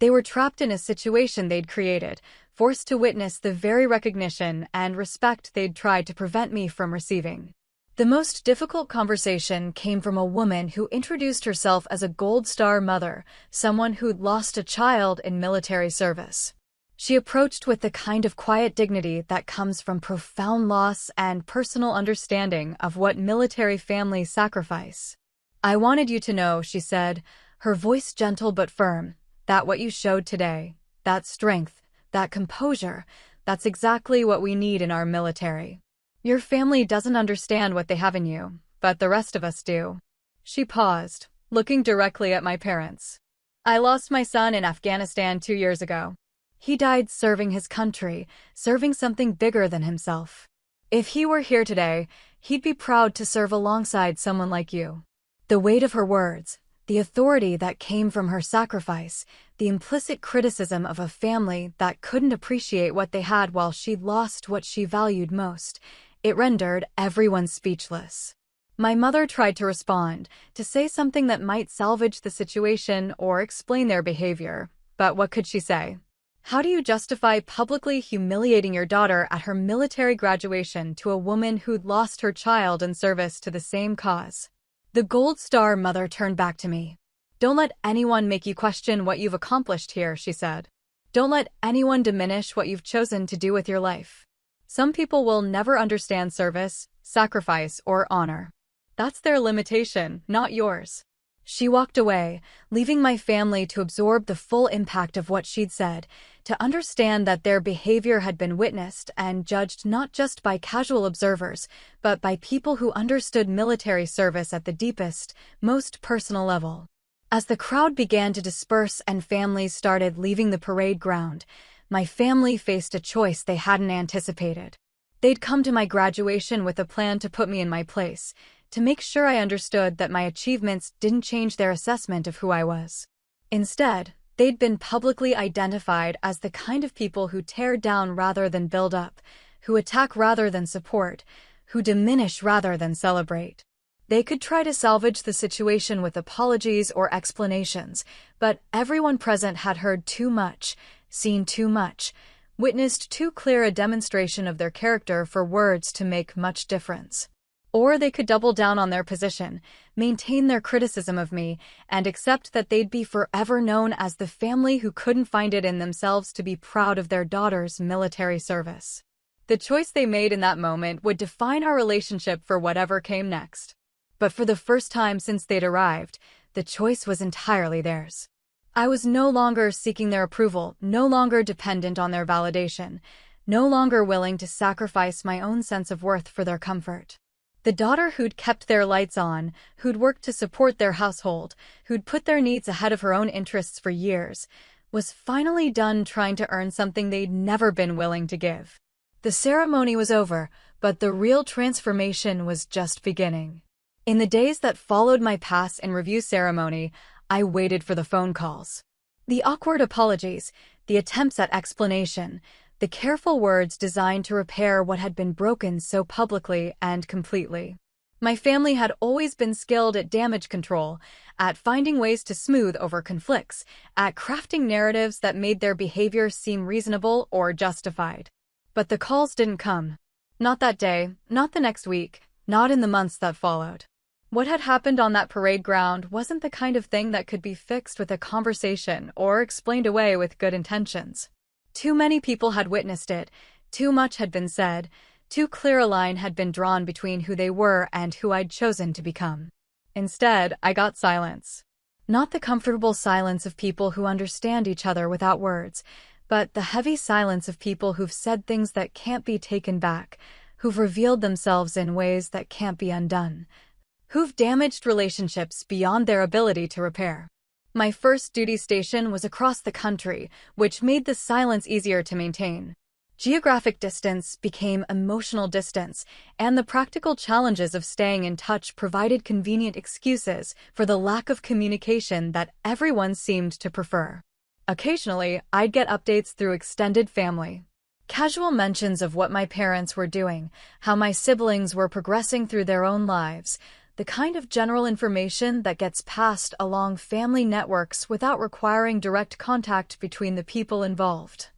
They were trapped in a situation they'd created, forced to witness the very recognition and respect they'd tried to prevent me from receiving. The most difficult conversation came from a woman who introduced herself as a Gold Star mother, someone who'd lost a child in military service. She approached with the kind of quiet dignity that comes from profound loss and personal understanding of what military families sacrifice. "I wanted you to know," she said, her voice gentle but firm, "that what you showed today, that strength, that composure, that's exactly what we need in our military. Your family doesn't understand what they have in you, but the rest of us do." She paused, looking directly at my parents. "I lost my son in Afghanistan 2 years ago. He died serving his country, serving something bigger than himself. If he were here today, he'd be proud to serve alongside someone like you." The weight of her words, the authority that came from her sacrifice, the implicit criticism of a family that couldn't appreciate what they had while she'd lost what she valued most, it rendered everyone speechless. My mother tried to respond, to say something that might salvage the situation or explain their behavior, but what could she say? How do you justify publicly humiliating your daughter at her military graduation to a woman who'd lost her child in service to the same cause? The Gold Star mother turned back to me. "Don't let anyone make you question what you've accomplished here," she said. "Don't let anyone diminish what you've chosen to do with your life. Some people will never understand service, sacrifice, or honor. That's their limitation, not yours." She walked away, leaving my family to absorb the full impact of what she'd said, to understand that their behavior had been witnessed and judged not just by casual observers, but by people who understood military service at the deepest, most personal level. As the crowd began to disperse and families started leaving the parade ground, my family faced a choice they hadn't anticipated. They'd come to my graduation with a plan to put me in my place, to make sure I understood that my achievements didn't change their assessment of who I was. Instead, they'd been publicly identified as the kind of people who tear down rather than build up, who attack rather than support, who diminish rather than celebrate. They could try to salvage the situation with apologies or explanations, but everyone present had heard too much, seen too much, witnessed too clear a demonstration of their character for words to make much difference. Or they could double down on their position, maintain their criticism of me, and accept that they'd be forever known as the family who couldn't find it in themselves to be proud of their daughter's military service. The choice they made in that moment would define our relationship for whatever came next. But for the first time since they'd arrived, the choice was entirely theirs. I was no longer seeking their approval, no longer dependent on their validation, no longer willing to sacrifice my own sense of worth for their comfort. The daughter who'd kept their lights on, who'd worked to support their household, who'd put their needs ahead of her own interests for years, was finally done trying to earn something they'd never been willing to give. The ceremony was over, but the real transformation was just beginning. In the days that followed my pass and review ceremony, I waited for the phone calls. The awkward apologies, the attempts at explanation, the careful words designed to repair what had been broken so publicly and completely. My family had always been skilled at damage control, at finding ways to smooth over conflicts, at crafting narratives that made their behavior seem reasonable or justified. But the calls didn't come. Not that day, not the next week, not in the months that followed. What had happened on that parade ground wasn't the kind of thing that could be fixed with a conversation or explained away with good intentions. Too many people had witnessed it, too much had been said, too clear a line had been drawn between who they were and who I'd chosen to become. Instead, I got silence. Not the comfortable silence of people who understand each other without words, but the heavy silence of people who've said things that can't be taken back, who've revealed themselves in ways that can't be undone, who've damaged relationships beyond their ability to repair. My first duty station was across the country, which made the silence easier to maintain. Geographic distance became emotional distance, and the practical challenges of staying in touch provided convenient excuses for the lack of communication that everyone seemed to prefer. Occasionally, I'd get updates through extended family. Casual mentions of what my parents were doing, how my siblings were progressing through their own lives, the kind of general information that gets passed along family networks without requiring direct contact between the people involved.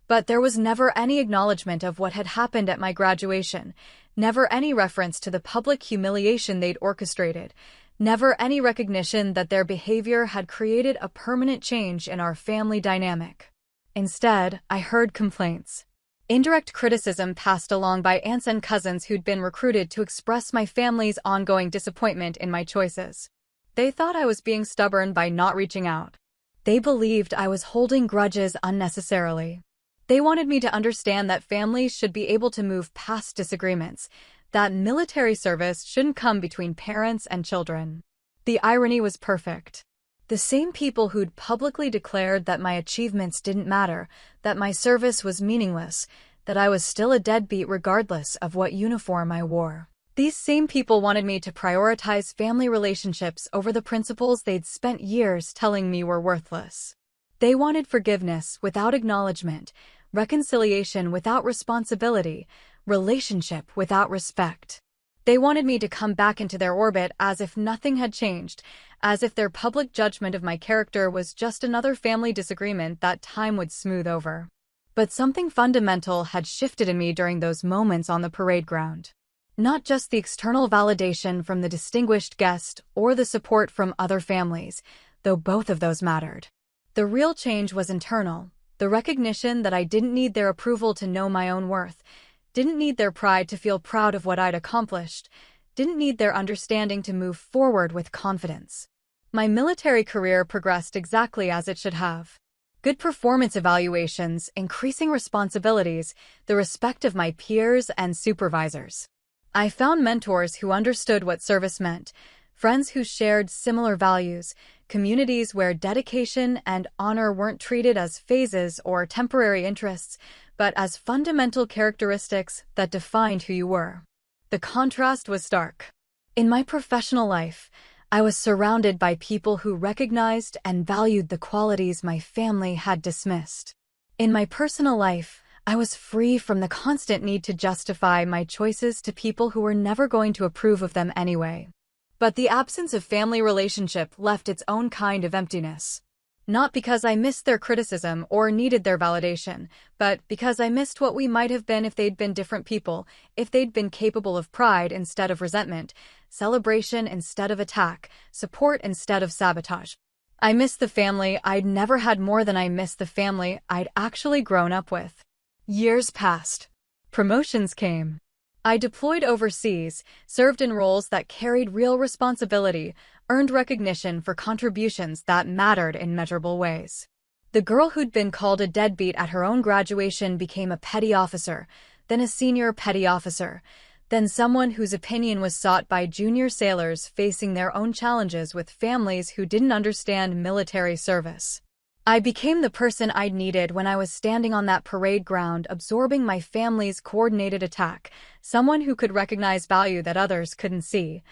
But there was never any acknowledgement of what had happened at my graduation, never any reference to the public humiliation they'd orchestrated, never any recognition that their behavior had created a permanent change in our family dynamic. Instead, I heard complaints. Indirect criticism passed along by aunts and cousins who'd been recruited to express my family's ongoing disappointment in my choices. They thought I was being stubborn by not reaching out. They believed I was holding grudges unnecessarily. They wanted me to understand that families should be able to move past disagreements, that military service shouldn't come between parents and children. The irony was perfect. The same people who'd publicly declared that my achievements didn't matter, that my service was meaningless, that I was still a deadbeat regardless of what uniform I wore. These same people wanted me to prioritize family relationships over the principles they'd spent years telling me were worthless. They wanted forgiveness without acknowledgement, reconciliation without responsibility, relationship without respect. They wanted me to come back into their orbit as if nothing had changed, as if their public judgment of my character was just another family disagreement that time would smooth over. But something fundamental had shifted in me during those moments on the parade ground. Not just the external validation from the distinguished guest or the support from other families, though both of those mattered. The real change was internal, the recognition that I didn't need their approval to know my own worth, didn't need their pride to feel proud of what I'd accomplished, didn't need their understanding to move forward with confidence. My military career progressed exactly as it should have. Good performance evaluations, increasing responsibilities, the respect of my peers and supervisors. I found mentors who understood what service meant, friends who shared similar values, communities where dedication and honor weren't treated as phases or temporary interests, but as fundamental characteristics that defined who you were. The contrast was stark. In my professional life, I was surrounded by people who recognized and valued the qualities my family had dismissed. In my personal life, I was free from the constant need to justify my choices to people who were never going to approve of them anyway. But the absence of family relationship left its own kind of emptiness. Not because I missed their criticism or needed their validation, but because I missed what we might have been if they'd been different people, if they'd been capable of pride instead of resentment, celebration instead of attack, support instead of sabotage. I missed the family I'd never had more than I missed the family I'd actually grown up with. Years passed. Promotions came. I deployed overseas, served in roles that carried real responsibility, earned recognition for contributions that mattered in measurable ways. The girl who'd been called a deadbeat at her own graduation became a petty officer, then a senior petty officer, then someone whose opinion was sought by junior sailors facing their own challenges with families who didn't understand military service. I became the person I'd needed when I was standing on that parade ground absorbing my family's coordinated attack, someone who could recognize value that others couldn't see.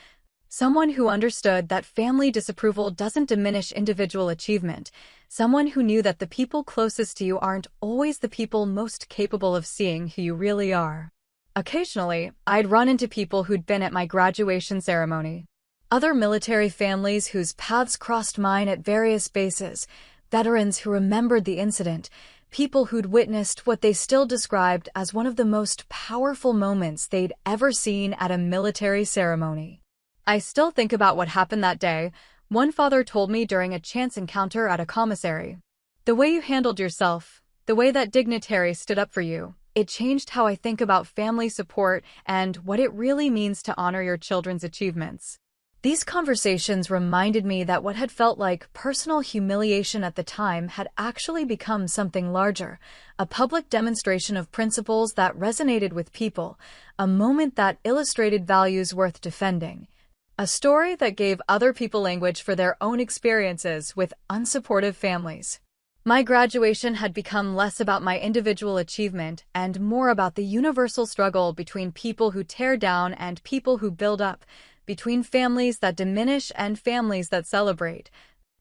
Someone who understood that family disapproval doesn't diminish individual achievement. Someone who knew that the people closest to you aren't always the people most capable of seeing who you really are. Occasionally, I'd run into people who'd been at my graduation ceremony. Other military families whose paths crossed mine at various bases, veterans who remembered the incident, people who'd witnessed what they still described as one of the most powerful moments they'd ever seen at a military ceremony. I still think about what happened that day, one father told me during a chance encounter at a commissary. The way you handled yourself, the way that dignitary stood up for you, it changed how I think about family support and what it really means to honor your children's achievements. These conversations reminded me that what had felt like personal humiliation at the time had actually become something larger, a public demonstration of principles that resonated with people, a moment that illustrated values worth defending, a story that gave other people language for their own experiences with unsupportive families. My graduation had become less about my individual achievement and more about the universal struggle between people who tear down and people who build up, between families that diminish and families that celebrate,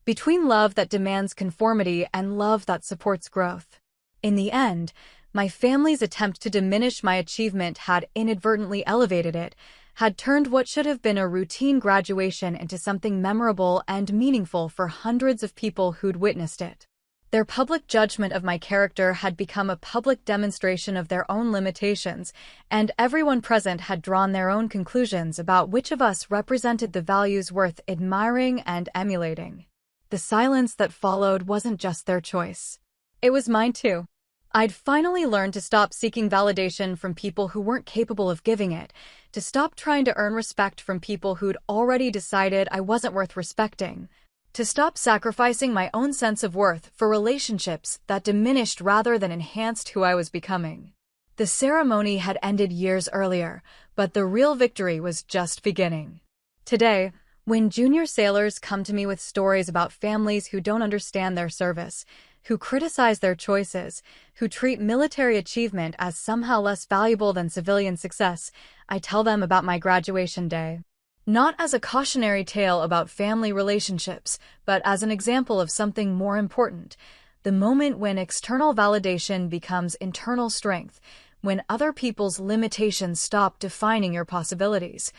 between love that demands conformity and love that supports growth. In the end, my family's attempt to diminish my achievement had inadvertently elevated it, had turned what should have been a routine graduation into something memorable and meaningful for hundreds of people who'd witnessed it. Their public judgment of my character had become a public demonstration of their own limitations, and everyone present had drawn their own conclusions about which of us represented the values worth admiring and emulating. The silence that followed wasn't just their choice. It was mine too. I'd finally learned to stop seeking validation from people who weren't capable of giving it, to stop trying to earn respect from people who'd already decided I wasn't worth respecting, to stop sacrificing my own sense of worth for relationships that diminished rather than enhanced who I was becoming. The ceremony had ended years earlier, but the real victory was just beginning. Today, when junior sailors come to me with stories about families who don't understand their service, who criticize their choices, who treat military achievement as somehow less valuable than civilian success, I tell them about my graduation day. Not as a cautionary tale about family relationships, but as an example of something more important, the moment when external validation becomes internal strength, when other people's limitations stop defining your possibilities,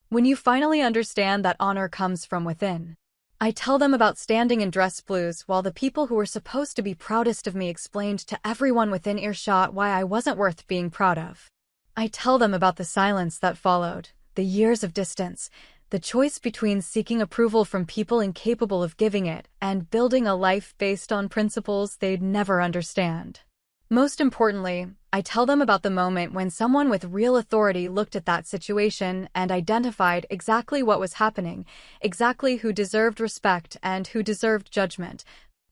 when you finally understand that honor comes from within. I tell them about standing in dress blues while the people who were supposed to be proudest of me explained to everyone within earshot why I wasn't worth being proud of. I tell them about the silence that followed, the years of distance, the choice between seeking approval from people incapable of giving it and building a life based on principles they'd never understand. Most importantly, I tell them about the moment when someone with real authority looked at that situation and identified exactly what was happening, exactly who deserved respect and who deserved judgment,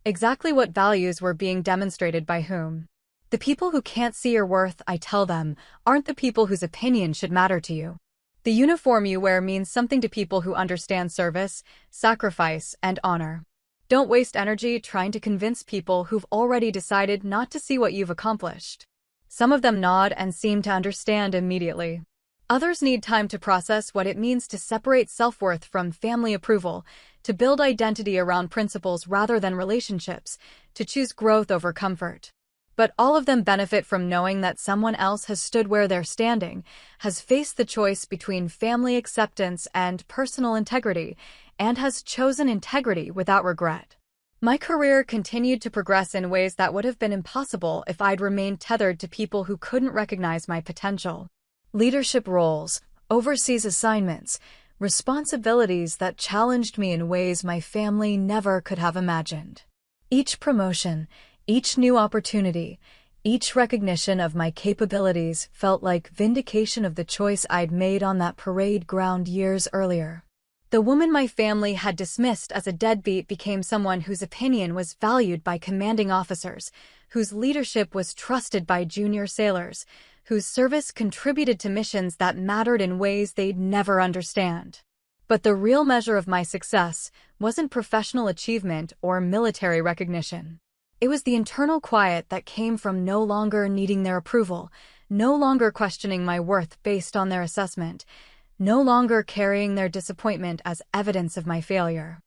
exactly what values were being demonstrated by whom. The people who can't see your worth, I tell them, aren't the people whose opinion should matter to you. The uniform you wear means something to people who understand service, sacrifice, and honor. Don't waste energy trying to convince people who've already decided not to see what you've accomplished. Some of them nod and seem to understand immediately. Others need time to process what it means to separate self-worth from family approval, to build identity around principles rather than relationships, to choose growth over comfort. But all of them benefit from knowing that someone else has stood where they're standing, has faced the choice between family acceptance and personal integrity, and has chosen integrity without regret. My career continued to progress in ways that would have been impossible if I'd remained tethered to people who couldn't recognize my potential. Leadership roles, overseas assignments, responsibilities that challenged me in ways my family never could have imagined. Each promotion, each new opportunity, each recognition of my capabilities felt like vindication of the choice I'd made on that parade ground years earlier. The woman my family had dismissed as a deadbeat became someone whose opinion was valued by commanding officers, whose leadership was trusted by junior sailors, whose service contributed to missions that mattered in ways they'd never understand. But the real measure of my success wasn't professional achievement or military recognition. It was the internal quiet that came from no longer needing their approval, no longer questioning my worth based on their assessment, no longer carrying their disappointment as evidence of my failure.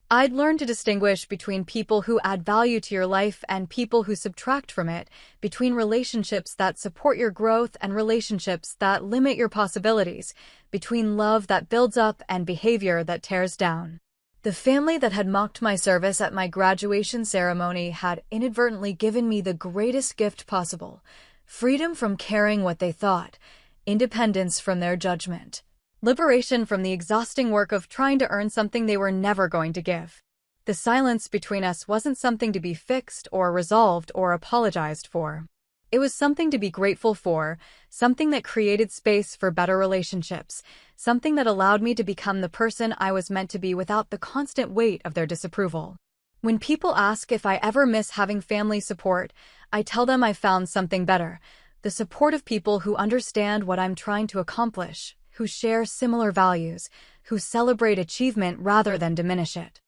I'd learned to distinguish between people who add value to your life and people who subtract from it, between relationships that support your growth and relationships that limit your possibilities, between love that builds up and behavior that tears down. The family that had mocked my service at my graduation ceremony had inadvertently given me the greatest gift possible: freedom from caring what they thought, independence from their judgment, liberation from the exhausting work of trying to earn something they were never going to give. The silence between us wasn't something to be fixed or resolved or apologized for. It was something to be grateful for, something that created space for better relationships, something that allowed me to become the person I was meant to be without the constant weight of their disapproval. When people ask if I ever miss having family support, I tell them I found something better: the support of people who understand what I'm trying to accomplish, who share similar values, who celebrate achievement rather than diminish it.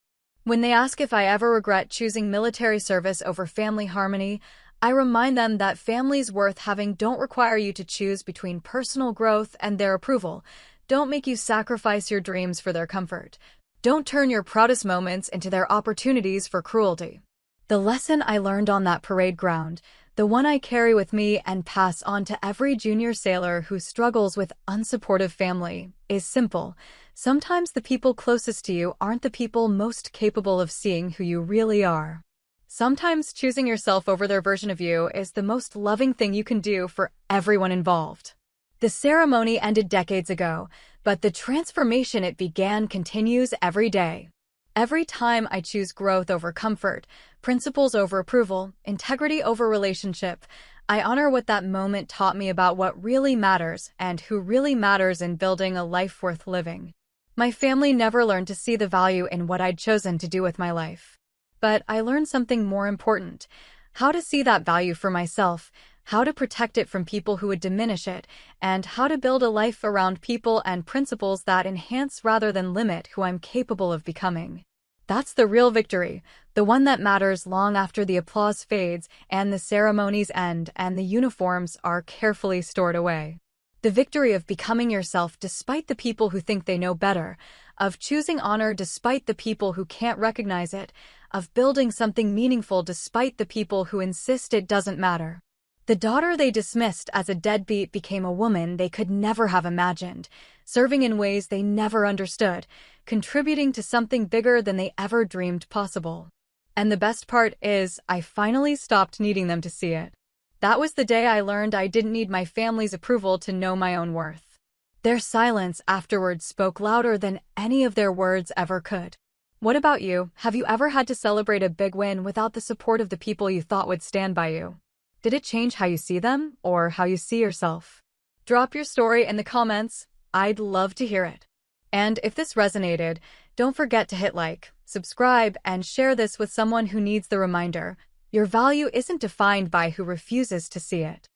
When they ask if I ever regret choosing military service over family harmony, I remind them that families worth having don't require you to choose between personal growth and their approval, don't make you sacrifice your dreams for their comfort, don't turn your proudest moments into their opportunities for cruelty. The lesson I learned on that parade ground, the one I carry with me and pass on to every junior sailor who struggles with unsupportive family, is simple: sometimes the people closest to you aren't the people most capable of seeing who you really are. Sometimes choosing yourself over their version of you is the most loving thing you can do for everyone involved. The ceremony ended decades ago, but the transformation it began continues every day. Every time I choose growth over comfort, principles over approval, integrity over relationship, I honor what that moment taught me about what really matters and who really matters in building a life worth living. My family never learned to see the value in what I'd chosen to do with my life. But I learned something more important: how to see that value for myself, how to protect it from people who would diminish it, and how to build a life around people and principles that enhance rather than limit who I'm capable of becoming. That's the real victory, the one that matters long after the applause fades and the ceremonies end and the uniforms are carefully stored away. The victory of becoming yourself despite the people who think they know better, of choosing honor despite the people who can't recognize it, of building something meaningful despite the people who insist it doesn't matter. The daughter they dismissed as a deadbeat became a woman they could never have imagined, serving in ways they never understood, contributing to something bigger than they ever dreamed possible. And the best part is, I finally stopped needing them to see it. That was the day I learned I didn't need my family's approval to know my own worth. Their silence afterwards spoke louder than any of their words ever could. What about you? Have you ever had to celebrate a big win without the support of the people you thought would stand by you? Did it change how you see them, or how you see yourself? Drop your story in the comments. I'd love to hear it. And if this resonated, don't forget to hit like, subscribe, and share this with someone who needs the reminder: your value isn't defined by who refuses to see it.